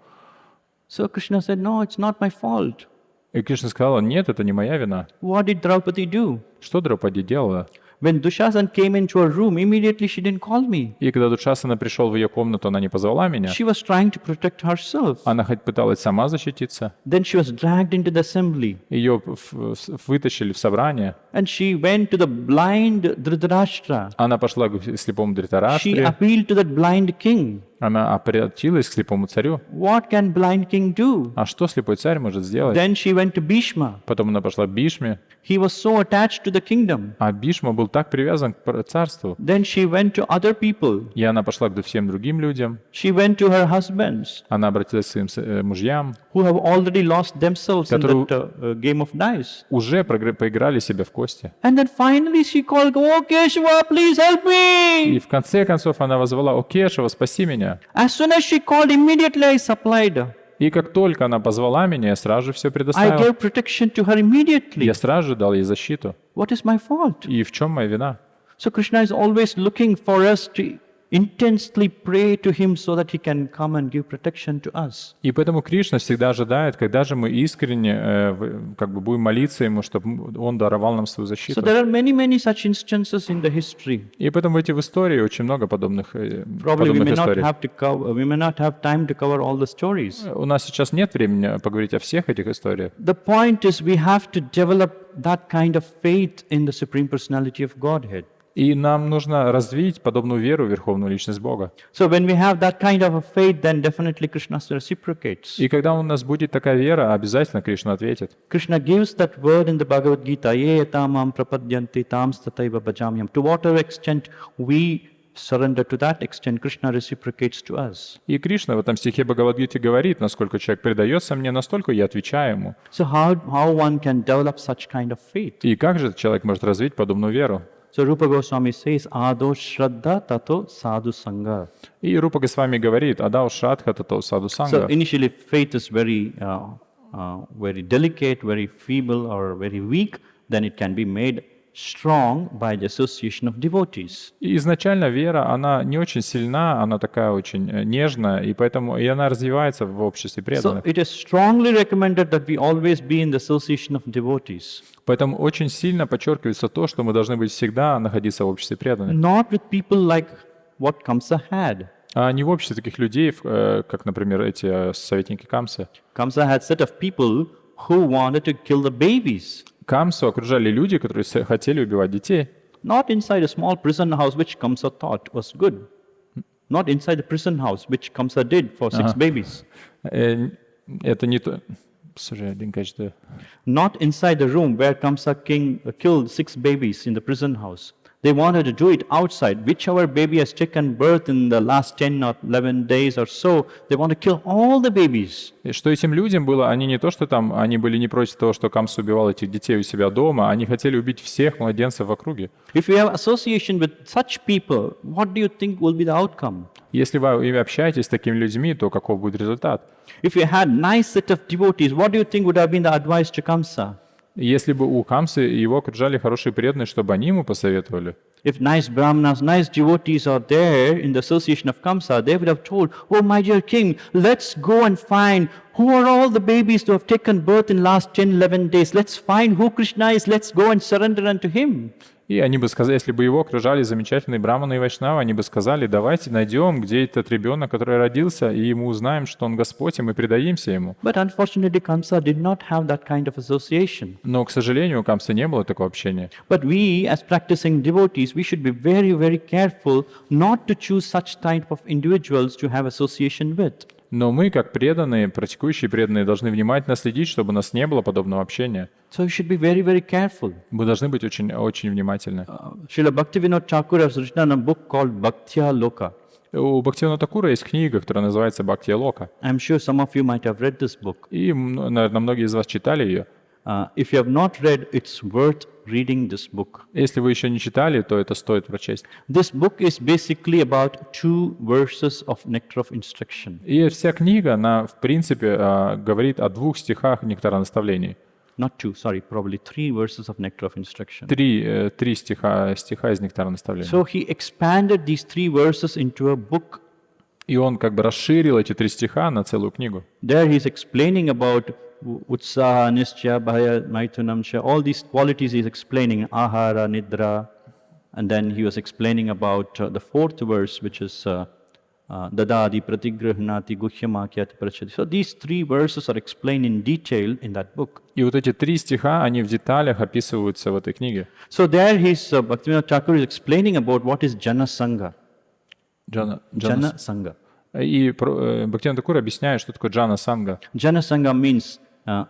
So Krishna said, no, it's not my fault. И Кришна сказал: нет, это не моя вина. What did Draupadi do? Что Драупади делала? When Dushasan came into her room, immediately she didn't call me. И когда Душасана пришел в ее комнату, она не позвала меня. She was trying to protect herself. Она хоть пыталась сама защититься. Then she was dragged into the assembly. Ее вытащили в собрание. And she went to the blind Dhritarashtra. Она пошла к слепому She Дритараштре. appealed to that blind king. Она обратилась к слепому царю. What can blind king do? А что слепой царь может сделать? Then she went to Bhishma. Потом она пошла к Бишме. He was so attached to the kingdom. А Бишма был так привязан к царству. Then she went to other people. И она пошла к всем другим людям. She went to her husbands Она обратилась к своим мужьям, who have already lost themselves in Которую- that game of dice. уже поиграли себя в кости. And then finally she called, "Oh Keshava, please help И me!" в конце концов она возвала: «О Кешава, спаси меня!» As soon as she called, immediately I supplied. И как только она позвала меня, я сразу же все I предоставил. gave protection to her immediately. Я сразу же дал ей защиту. What is my fault? И в чем моя вина? So Krishna is always looking for us to intensely pray to him so that he can come and give protection to us. И поэтому Кришна всегда ожидает, когда же мы искренне как бы будем молиться Ему, чтобы Он даровал нам свою So защиту. there are many such instances in the history. И поэтому в истории очень много подобных Probably we may not историй. have to cover, we may not have time to cover all the stories. У нас сейчас нет времени поговорить о всех этих историях. The point is we have to develop that kind of faith in the Supreme Personality of Godhead. И нам нужно развить подобную веру в Верховную Личность Бога. So when we have that kind of a faith, then definitely Krishna reciprocates. И когда у нас будет такая вера, обязательно Кришна ответит. Krishna gives that word in the Bhagavad Gita, ye tamam prapadyanti tam stataiva bhajamyam. To whatever extent we surrender, to that extent Krishna reciprocates to us. И Кришна в этом стихе Бхагавадгиты говорит: насколько человек предается мне, настолько я отвечаю ему. So how one can develop such kind of faith? И как же человек может развить подобную веру? So Rupa Goswami says, ado shraddha tato sadhu sangha. И Рупа Госвами говорит: «Адау шрадха тато саду So санга». initially faith is very delicate, very feeble or very weak, then it can be made strong by the association of devotees. И изначально вера, она не очень сильна, она такая очень нежная, и поэтому и она развивается в обществе So преданных. it is strongly recommended that we always be in the association of devotees, Поэтому очень сильно подчеркивается то, что мы должны быть всегда находиться в обществе преданных, not with people like what Kamsa had. а не в обществе таких людей, как, например, эти советники Камсы. Kamsa had set of people who wanted to kill the babies, Камсу окружали люди, которые хотели убивать детей. not inside a small prison house which Kamsa thought was good, not inside the prison house which Kamsa did for 6 babies, Это не то... Sorry, I didn't catch the... not inside the room where Kamsa king killed 6 babies in the prison house. They wanted to do it outside. Whichever baby has taken birth in the last 10 or 11 days or so, they want to kill all the babies. И что этим людям было, они не то, что там, они были не против того, что Камса убивал этих детей у себя дома, они хотели убить всех младенцев в округе. If you have association with such people, what do you think will be the outcome? Если вы общаетесь с такими людьми, то каков будет результат? If you had nice set of devotees, what do you think would have been the advice to Kamsa? Если бы у Камсы его окружали хорошие преданные, чтобы они ему посоветовали, If nice brahmanas, nice devotees are there in the association of Kamsa, they would have told, "Oh, my dear king, let's go and find who are all the babies who have taken birth in last 10, 11 days. Let's find who Krishna is. Let's go and surrender unto him." и они бы сказали, если бы его окружали замечательные браманы и вайшнавы, они бы сказали: давайте найдем, где этот ребенок, который родился, и ему узнаем, что он Господь, и мы предадимся ему. But unfortunately, Kamsa did not have that kind of association. Но, к сожалению, у Камсы не было такого общения. But we, as practicing devotees, we should be very, very careful not to choose such type of individuals to have association with. Но мы, как преданные, практикующие преданные, должны внимательно следить, чтобы у нас не было подобного общения. So we should be very, very careful. Мы должны быть очень, очень внимательны. Srila Bhaktivinoda Thakur has written a book called Bhaktya Loka. У Бхактивинода Такура есть книга, которая называется «Бхактия Лока». I'm sure some of you might have read this book. И, наверное, многие из вас читали ее. If you have not read, it's worth reading this book. Если вы еще не читали, то это стоит прочесть. This book is basically about 2 verses of nectar of instruction. И вся книга, она, в принципе, говорит о 2 стихах нектара наставлений. Not 2, sorry, probably 3 verses of nectar of instruction. 3 стиха из нектара наставлений. So he expanded these 3 verses into a book. И он как бы расширил эти 3 стиха на целую книгу. There he's explaining about utsaha, nischa, bhaya, maitunamcha, all these qualities he's explaining, ahara, nidra. And then he was explaining about the 4th verse, which is dadadi, pratigrahnati, guhyamakyat, prachati. So these 3 verses are explained in detail in that book. И вот эти 3 стиха, они в деталях описываются в этой книге. So there Bhaktivinoda Thakur is explaining about what is Jana Sangha. Jana Sangha. И Бхактивинода Тхакур объясняет, что такое джана санга. Jana Sangha means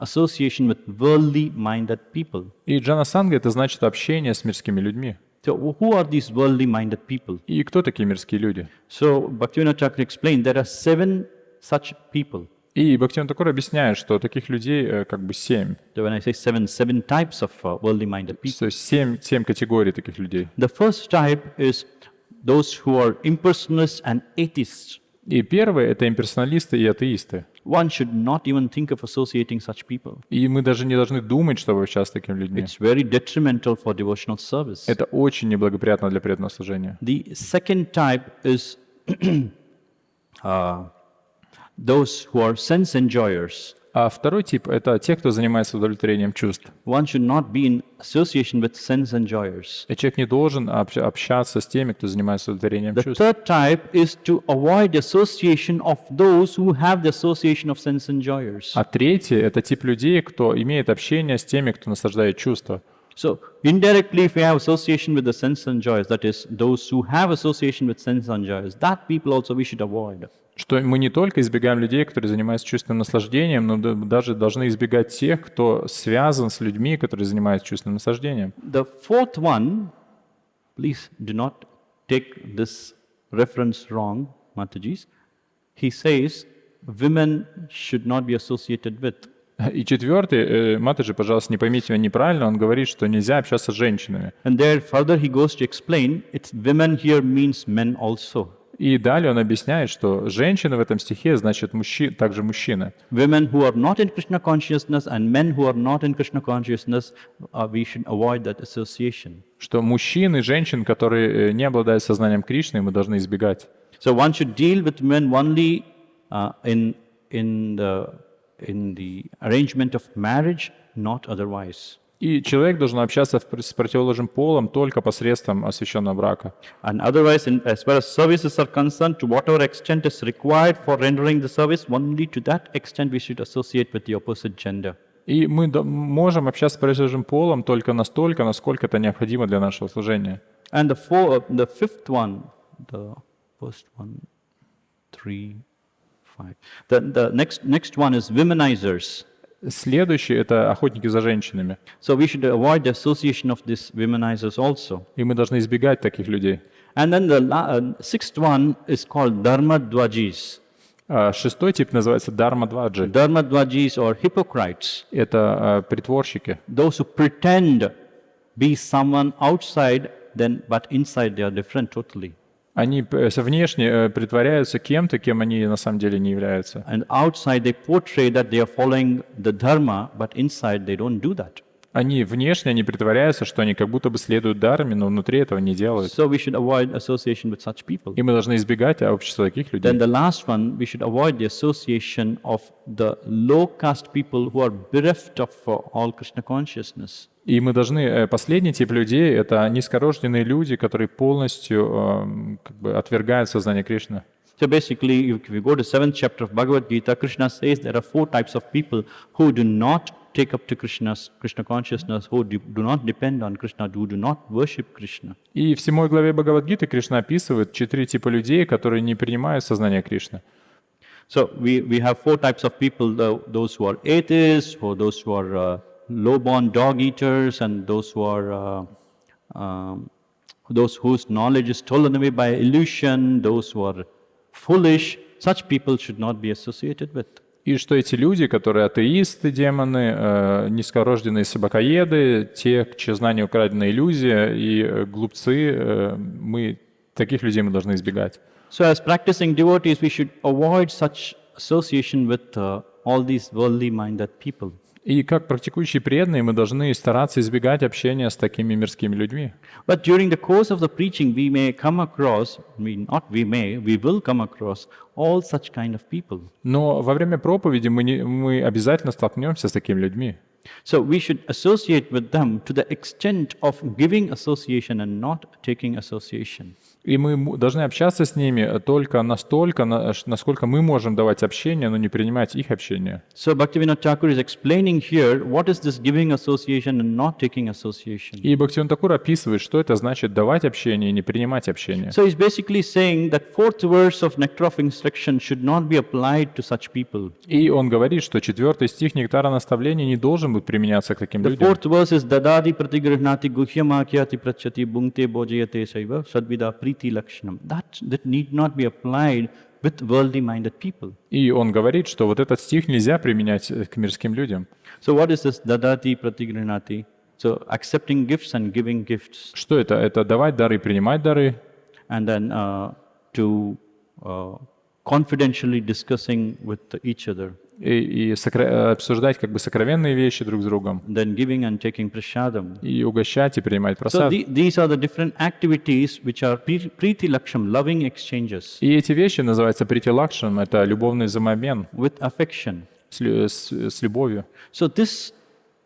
association with worldly-minded people. И джана санга — это значит общение с мирскими людьми. So who are these worldly-minded people? И кто такие мирские люди? So Bhaktivinoda Thakur explained there are 7 such people. И Бхактивинода Тхакур объясняет, что таких людей как бы 7. So when I say 7 types of worldly-minded people. То есть 7 категорий таких людей. The first type is those who are impersonalists and atheists. И первые — это имперсоналисты и атеисты. One should not even think of associating such people. И мы даже не должны думать, чтобы общаться с такими людьми. It's very detrimental for devotional service. Это очень неблагоприятно для преданного служения. The second type is those who are sense enjoyers. А второй тип — это те, кто занимается удовлетворением чувств. One should not be in association with sense enjoyers. И человек не должен общаться с теми, кто занимается удовлетворением The чувств. third type is to avoid association of those who have the association of sense enjoyers. А третий — это тип людей, кто имеет общение с теми, кто наслаждает чувства. So indirectly, if we have association with the sense enjoyers, that is, those who have association with sense enjoyers, that people also we should avoid. Что мы не только избегаем людей, которые занимаются чувственным наслаждением, но даже должны избегать тех, кто связан с людьми, которые занимаются чувственным наслаждением. The fourth one, please do not take this reference wrong, Matajis. He says women should not be associated with. И четвертый, Матаджи, пожалуйста, не поймите меня неправильно, он говорит, что нельзя общаться с женщинами. And there further he goes to explain, it's women here means men also. И далее он объясняет, что женщина в этом стихе значит также мужчина. Women who are not in Krishna consciousness and men who are not in Krishna consciousness, we should avoid that association. Что мужчин и женщин, которые не обладают сознанием Кришны, мы должны избегать. So one should deal with men only in the arrangement of marriage, not otherwise. И человек должен общаться с противоположным полом только посредством освященного брака. And otherwise, as far as services are concerned, to whatever extent is required for rendering the service, only to that extent we should associate with the opposite gender. И мы можем общаться с противоположным полом только настолько, насколько это необходимо для нашего служения. And the fifth one, the first one, 3, 5. The next one is womenizers. Следующий — это охотники за женщинами. So we should avoid the association of these womenizers also. И мы должны избегать таких людей. And then the sixth one is called dharmadvajis. Шестой тип называется дharmadvaji. Dharmadvajis or hypocrites. Это притворщики. Those who pretend be someone outside, but inside they are different totally. Они внешне притворяются кем-то, кем они на самом деле не являются. And outside they portray that they are following the dharma, but inside they don't do that. Они внешне притворяются, что они как будто бы следуют дхарме, но внутри этого не делают. So we should avoid association with such people. И мы должны избегать общества таких людей. Then the last one, we should avoid the association of the low caste people who are bereft of all Krishna consciousness. И мы должны, последний тип людей — это низкорожденные люди, которые полностью отвергают сознание Кришны. So basically, if we go to 7th chapter of Bhagavad Gita, Krishna says there are 4 types of people who do not take up to Krishna consciousness, who do not depend on Krishna, who do not worship Krishna. И в 7 главе Бхагавад-гиты Кришна описывает 4 типа людей, которые не принимают сознание Кришны. So we have 4 types of people, those who are atheists, or those who are low-born dog-eaters, and those who are those whose knowledge is stolen away by illusion, those who are foolish. Such people should not be associated with. И что эти люди, которые атеисты, демоны, низкорожденные собакоеды, те, чье знание украдена иллюзия, и глупцы, таких людей мы должны избегать. So as practicing devotees, we should avoid such association with all these worldly-minded people. И как практикующие преданные мы должны стараться избегать общения с такими мирскими людьми. But during the course of the preaching, we may come across, we will come across all such kind of people. Но во время проповеди мы обязательно столкнемся с такими людьми. So we should associate with them to the extent of giving association and not taking association. И мы должны общаться с ними только настолько, насколько мы можем давать общение, но не принимать их общение. So Bhaktivinoda Thakur is explaining here what is this giving association and not taking association. И Бхактивинода Тхакур описывает, что это значит давать общение и не принимать общение. So he's basically saying that fourth verse of Nectar of Instruction should not be applied to such people. И он говорит, что 4 стих Нектара наставления не должен быть применяться к таким The людям. fourth verse is Dadadi Pratigrihnati Guhyamakyati Prachati Bhungte Bojayate Saiva Sadvida Priti Lakshanam. That need not be applied with worldly-minded people. И он говорит, что вот этот стих нельзя применять к мирским людям. So what is this Dadati Pratigrihnati? So accepting gifts and giving gifts. Что это? Это давать дары, принимать дары. And then to confidentially discussing with each other. И обсуждать как бы сокровенные вещи друг с другом. Then giving and taking prashadam. И угощать, и принимать So просад. these are the different activities which are priti laksham, loving exchanges И эти вещи называются прити лакшам, это любовный взаимообмен with affection. с любовью. So this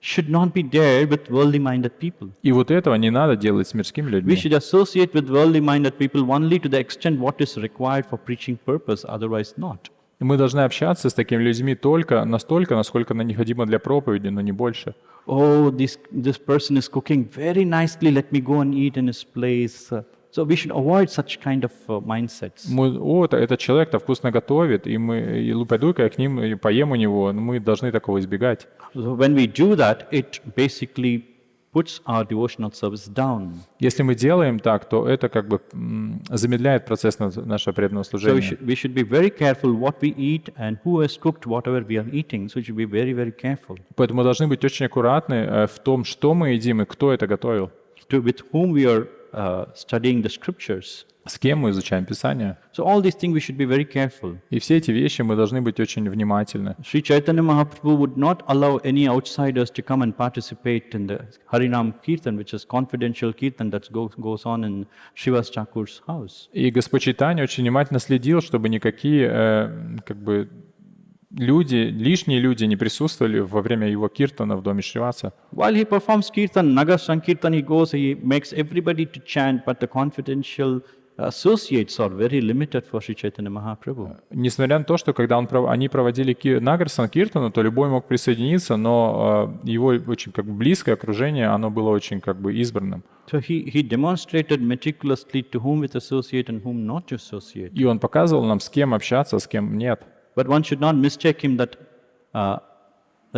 should not be there with worldly-minded people. И вот этого не надо делать с мирскими We людьми. should associate with worldly-minded people only to the extent what is required for preaching purpose, otherwise not. Мы должны общаться с такими людьми только настолько, насколько необходимо для проповеди, но не больше. Oh, this person is cooking very nicely, let me go and eat in his place. So we should avoid such kind of mindsets. Этот человек-то вкусно готовит, пойду-ка я к ним и поем у него. Мы должны такого избегать. So when we do that, it basically puts our devotional service down. Если мы делаем так, то это как бы замедляет процесс нашего преданного So служения. we should be very careful what we eat and who has cooked whatever we are eating. So we should be very, very careful. Поэтому мы должны быть очень аккуратны в том, что мы едим и кто это готовил, With whom we are studying the scriptures. с кем мы изучаем Писание. So all these things we should be very careful. И все эти вещи мы должны быть очень внимательны. Sri Caitanya-Mahaprabhu would not allow any outsiders to come and participate in the Harinam Kirtan, which is confidential Kirtan that goes on in Srivas Thakur's house. И Господь Чайтанья очень внимательно следил, чтобы никакие лишние люди не присутствовали во время его киртана в доме Шриваса. While he performs Kirtan, Nagar Sankirtan, he makes everybody to chant, but the confidential associates are very limited for Sri Chaitanya Mahaprabhu. Несмотря на то, что когда они проводили Нагар Санкиртану, то любой мог присоединиться, но его очень близкое окружение, оно было очень избранным. So he demonstrated meticulously to whom to associate and whom not to associate. И он показывал нам, с кем общаться, с кем нет. But one should not mistake him that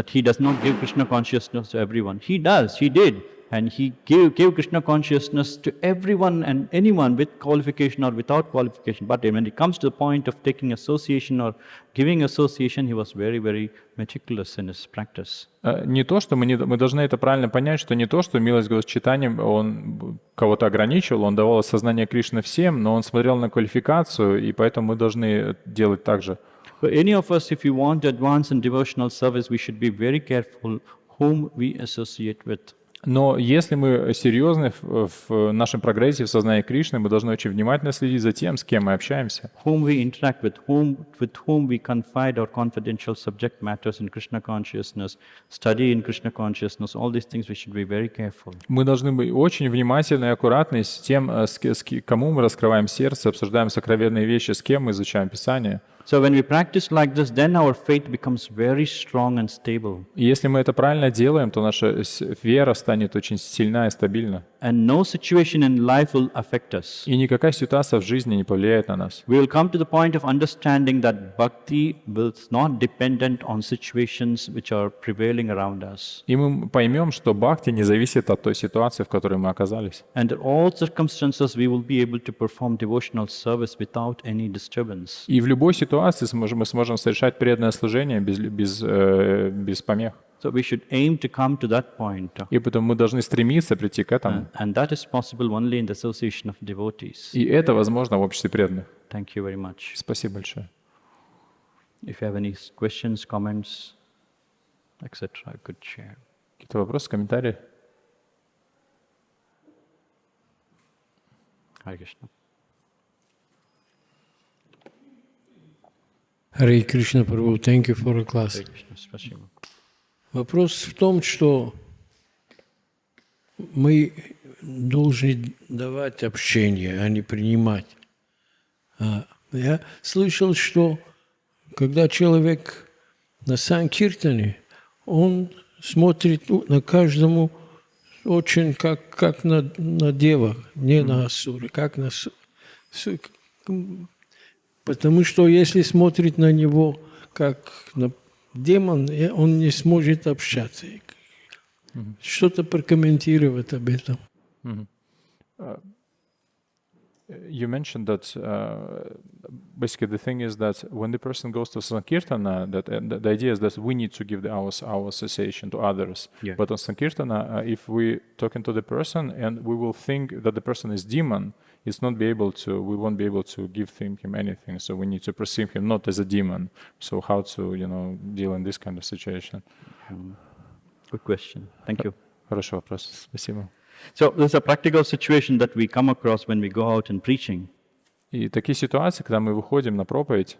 he does not give Krishna consciousness to everyone. He does, he did. And he gave Krishna consciousness to everyone and anyone with qualification or without qualification. But when it comes to the point of taking association or giving association, he was very, very meticulous in his practice. Не то, что мы должны это правильно понять, что не то, что милость Господа Чайтаньи, он кого-то ограничивал, он давал осознание Кришны всем, но он смотрел на квалификацию, и поэтому мы должны делать так же. For any of us, if we want to advance in devotional service, we should be very careful whom we associate with. Но если мы серьезны в нашем прогрессе, в сознании Кришны, мы должны очень внимательно следить за тем, с кем мы общаемся. Whom we interact with whom we confide our confidential subject matters in Krishna consciousness, study in Krishna consciousness, all these things we should be very careful. Мы должны быть очень внимательны и аккуратны с тем, кому мы раскрываем сердце, обсуждаем сокровенные вещи, с кем мы изучаем Писание. So when we practice like this, then our faith becomes very strong and stable. И если мы это правильно делаем, то наша вера станет очень сильна и стабильна. And no situation in life will affect us. И никакая ситуация в жизни не повлияет на нас. We will come to the point of understanding that bhakti is not dependent on situations which are prevailing around us. И мы поймем, что бхакти не зависит от той ситуации, в которой мы оказались. And in all circumstances, we will be able to perform devotional service without any disturbance. И в любой ситуации мы сможем совершать преданное служение без помех. So we should aim to come to that point. И поэтому мы должны стремиться прийти к этому. And that is possible only in the association of devotees. И это возможно в обществе преданных. Thank you very much. Спасибо большое. If you have any questions, comments, etc., I could share. Какие-то вопросы, комментарии? Hare Krishna. Hare Krishna, Prabhu, thank you for the class. Hare Krishna. Спасибо. Вопрос в том, что мы должны давать общение, а не принимать. Я слышал, что когда человек на санкиртане, он смотрит на каждому очень как на дева, не на асуры, как на потому что если смотрит на него как на демон, он не сможет общаться. Что-то прокомментировать об этом. You mentioned that basically the thing is that when the person goes to Sankirtana, that the idea is that we need to give our association to others. Yeah. But on Sankirtana, if we talking to the person and we will think that the person is demon, we won't be able to give him anything. So we need to perceive him not as a demon. So how to deal in this kind of situation? Good question. Thank you. Хороший вопрос. Спасибо. So there's a practical situation that we come across when we go out in preaching. И такие ситуации, когда мы выходим на проповедь,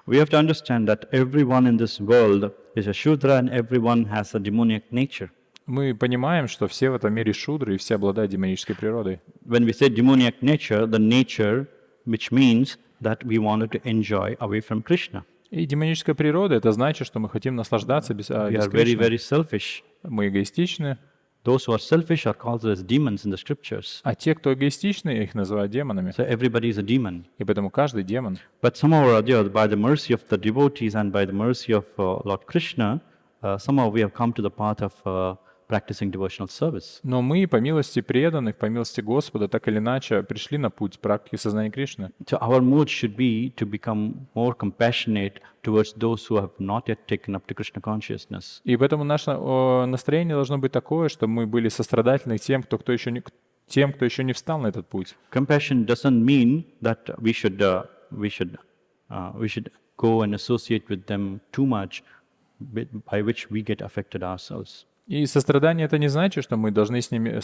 We have to understand that everyone in this world is a Shudra and everyone has a demoniac nature. мы понимаем, что все в этом мире шудры и все обладают демонической природой. When we say demoniac nature, the nature which means that we wanted to enjoy away from Krishna. И демоническая природа — это значит, что мы хотим наслаждаться без We are very, Кришны. very selfish. Мы эгоистичны, Those who are selfish are called as demons in the scriptures. а те, кто эгоистичны, их называют демонами. So everybody is a demon. И поэтому каждый демон. But somehow or other, by the mercy of the devotees and by the mercy of Lord Krishna, somehow we have come to the path of practicing devotional service. Но мы, по милости преданных, по милости Господа, так или иначе пришли на путь практики сознания Кришны. So our mood should be to become more compassionate towards those who have not yet taken up to Krishna consciousness. И поэтому наше настроение должно быть такое, чтобы мы были сострадательны тем, кто еще не встал на этот путь. Compassion doesn't mean that we should go and associate with them too much, by which we get affected ourselves. И сострадание — это не значит, что мы должны с ними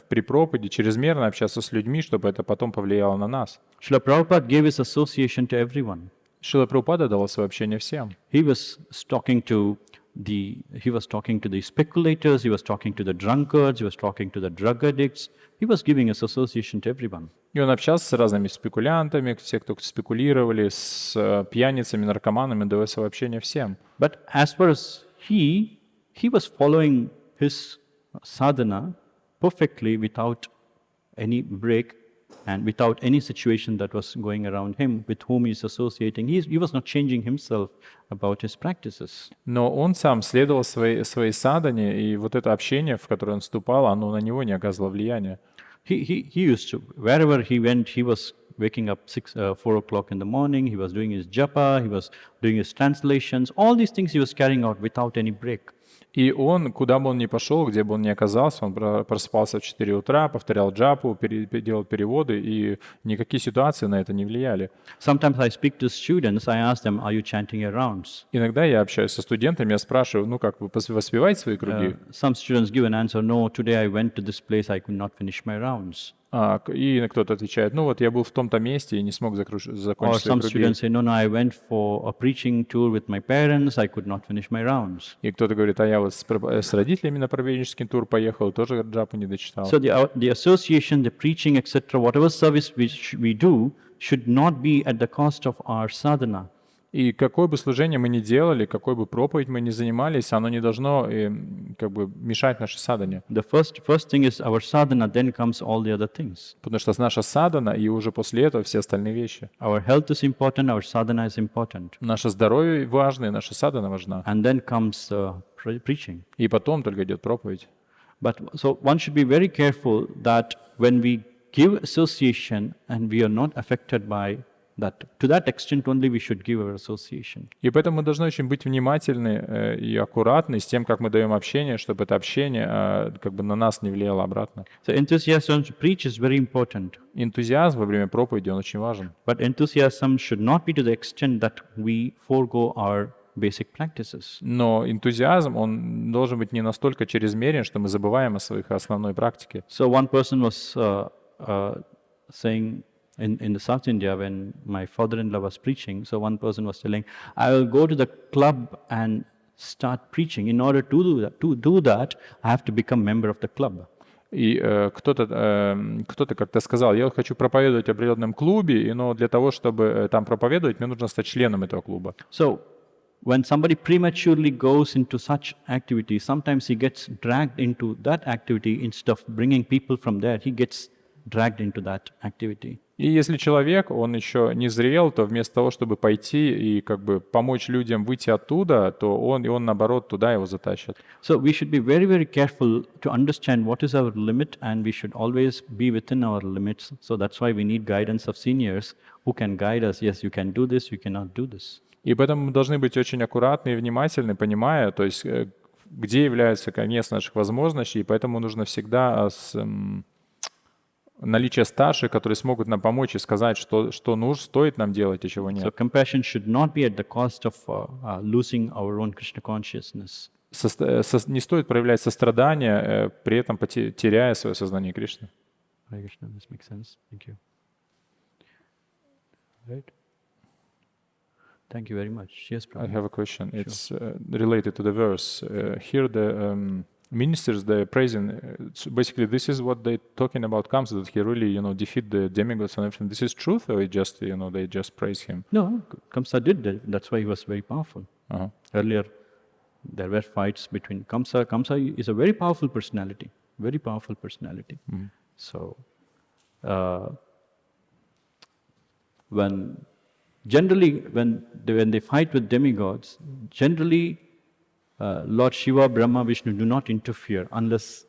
при проповеди чрезмерно общаться с людьми, чтобы это потом повлияло на нас. Srila Prabhupada gave his association to everyone. Шрила Прабхупада дала свое общение всем. He was talking to the speculators, he was talking to the drunkards, he was talking to the drug addicts. He was giving his association to everyone. И он общался с разными спекулянтами, все, кто спекулировали, с пьяницами, наркоманами, давая свое общение всем. But as far as he was following his sadhana perfectly without any break and without any situation that was going around him with whom he is associating. He was not changing himself about his practices. Но он сам следовал своей садхане, и вот это общение, в которое он вступал, оно на него не оказывало влияния. He used to, wherever he went, he was waking up 4 o'clock in the morning, he was doing his japa, he was doing his translations, all these things he was carrying out without any break. И он, куда бы он ни пошел, где бы он ни оказался, он просыпался в 4 утра, повторял джапу, делал переводы, и никакие ситуации на это не влияли. Sometimes I speak to students, I ask them, are you chanting your rounds? Иногда я общаюсь со студентами, я спрашиваю, как вы воспеваете свои круги? Some students give an answer, no, today I went to this place, I could not finish my rounds. И кто-то отвечает, я был в том-то месте и не смог закончить свои Or some круги. students say, no, I went for a preaching tour with my parents, I could not finish my rounds. И кто-то говорит, я вот с родителями на проповеднический тур поехал, тоже джапу не дочитал. So the association, the preaching, etc., whatever service which we do should not be at the cost of our sadhana. И какое бы служение мы ни делали, какой бы проповедь мы ни занимались, оно не должно как бы мешать нашей садхане. The first thing is our sadhana, then comes all the other things. Потому что наша садхана, и уже после этого все остальные вещи. Our health is important, our sadhana is important. Наше здоровье важно, и наша садхана важна. And then comes preaching. И потом только идет проповедь. But so one should be very careful that when we give association and we are not affected by that, to that extent only we should give our association. И поэтому мы должны очень быть внимательны и аккуратны с тем, как мы даем общение, чтобы это общение как бы на нас не влияло обратно. So enthusiasm to preach is very important. Энтузиазм во время проповеди, он очень важен. But enthusiasm should not be to the extent that we forego our basic practices. Но энтузиазм, он должен быть не настолько чрезмерен, что мы забываем о своих основной практике. So one person was saying in the South India when my father-in-law was preaching, so one person was telling, I will go to the club and start preaching. In order to do that, I have to become member of the club. И кто-то как-то сказал, я хочу проповедовать в определенном клубе, но для того, чтобы там проповедовать, мне нужно стать членом этого клуба. So when somebody prematurely goes into such activity, sometimes he gets dragged into that activity instead of bringing people from there, he gets dragged into that activity. И если человек, он еще не зрел, то вместо того, чтобы пойти и как бы помочь людям выйти оттуда, то он наоборот туда его затащит. So we should be very, very careful to understand what is our limit, and we should always be within our limits. So that's why we need guidance of seniors who can guide us. Yes, you can do this, you cannot do this. И поэтому мы должны быть очень аккуратны и внимательны, понимая, то есть где является конец наших возможностей, и поэтому нужно всегда наличие старших, которые смогут нам помочь и сказать, что стоит нам делать и чего So нет. compassion should not be at the cost of losing our own Krishna consciousness. Не стоит проявлять сострадание, при этом теряя свое сознание Кришны. Hare Krishna, this makes sense. Thank you. Right? Thank you very much. Yes, I Prabhu. have a question. It's related to the verse. Here the ministers, they're praising, so basically this is what they're talking about Kamsa, that he really, defeat the demigods and everything. This is truth, or it just, they just praise him? No, Kamsa did that. That's why he was very powerful. Uh-huh. Earlier, there were fights between Kamsa. Kamsa is a very powerful personality, very powerful personality. Mhm. So, when they fight with demigods, generally Lord Shiva, Brahma, Vishnu do not interfere unless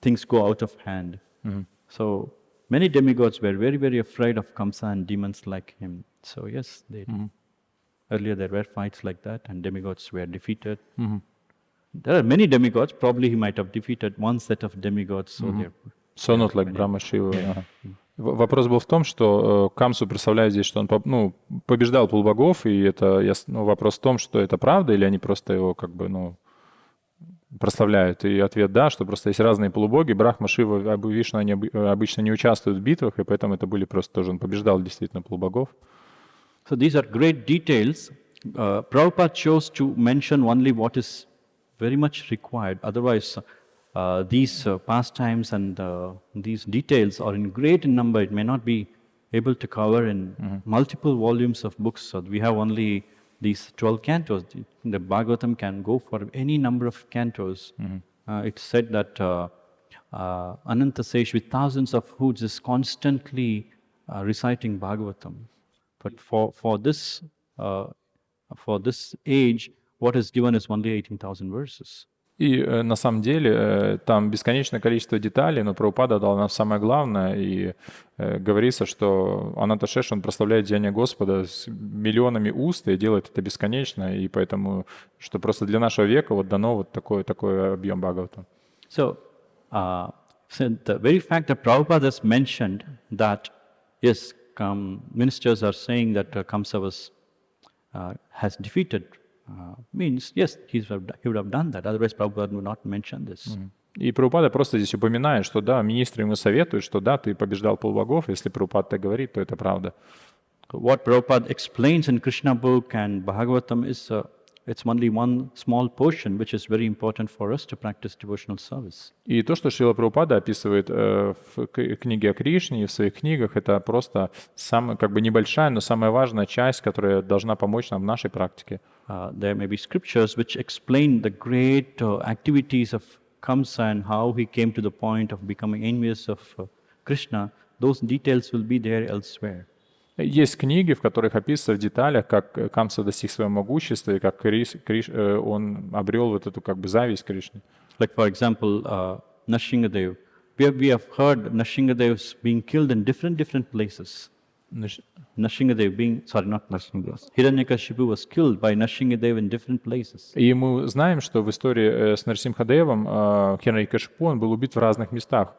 things go out of hand. Mhm. So many demigods were very, very afraid of Kamsa and demons like him. So yes, earlier there were fights like that, and demigods were defeated. Mhm. There are many demigods. Probably he might have defeated one set of demigods. So therefore, So not like Brahma, Shiva. Ага. Вопрос был в том, что Камсу представляет здесь, что он побеждал полубогов, и это вопрос в том, что это правда, или они просто его как бы прославляют. И ответ да, что просто есть разные полубоги. Брахма, Шива, Вишну, они обычно не участвуют в битвах, и поэтому это были просто тоже, он побеждал действительно полубогов. So these are great details. Prabhupada chose to mention only what is very much required. Otherwise, these pastimes and these details are in great number. It may not be able to cover in multiple volumes of books. So we have only these 12 cantos. The Bhagavatam can go for any number of cantos. It's said that Ananta Sesh with thousands of hoods is constantly reciting Bhagavatam. But for this age, what is given is only 18,000 verses. И на самом деле там бесконечное количество деталей, но Прабхупада дал нам самое главное, и говорится, что Ананта Шеш, он прославляет деяния Господа с миллионами уст и делает это бесконечно, и поэтому, что просто для нашего века дано такой объем Бхагаватам. So the very fact that Prabhupada has mentioned that, yes, ministers are saying that Kamsa has defeated means, yes, he would have done that. Otherwise, Prabhupada would not mention this. И Прабхупада просто здесь упоминает, что да, министры ему советуют, что да, ты побеждал полубогов. Если Прабхупада так говорит, то это правда. What Prabhupada explains in Krishna book and Bhagavatam is it's only one small portion which is very important for us to practice devotional service. И то, что Шрила Прабхупада описывает в книге о Кришне и в своих книгах, это просто самая, как бы небольшая, но самая важная часть, которая должна помочь нам в нашей практике. There may be scriptures which explain the great activities of Kamsa and how he came to the point of becoming envious of Krishna. Those details will be there elsewhere. Есть книги, в которых описывается в деталях, как Камса достиг своего могущества и как он обрел вот эту как бы зависть к Кришне. Like for example, Nrsimhadev. We have heard Nrsimhadev being killed in different places. Nrsimhadev being, sorry, not Nrsimhadev. Hiranyakashipu was killed by Nrsimhadev in different places. И мы знаем, что в истории с Нарсимхадевом Хирanyакашипу он был убит в разных местах.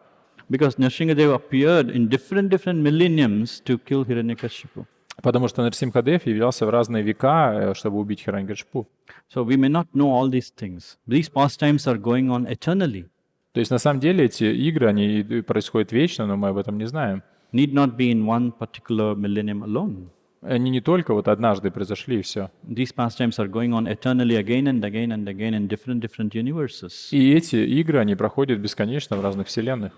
Because Nrsimhadev appeared in different millenniums to kill Hiranyakashipu. Потому что Нарсимхадев являлся в разные века, чтобы убить Хирanyакашипу. So we may not know all these things. These pastimes are going on eternally. То есть на самом деле эти игры, они происходят вечно, но мы об этом не знаем. Need not be in one particular millennium alone. Они не только вот однажды произошли и все. These pastimes are going on eternally again and again and again in different universes. И эти игры, они проходят бесконечно в разных вселенных.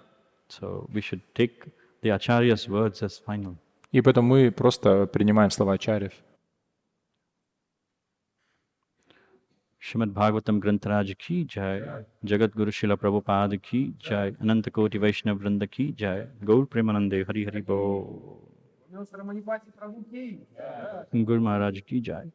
So we should take the Acharya's words as final. И поэтому мы просто принимаем слова Ачарьев. Shrimad Bhagavatam Grantaraj ki jai, Jagat Guru Srila Prabhupada ki jai, Ananta Koti Vaishnav Vrinda ki jai, Gaur Premanande Hari Hari Bo. Guru Maharaj ki jai.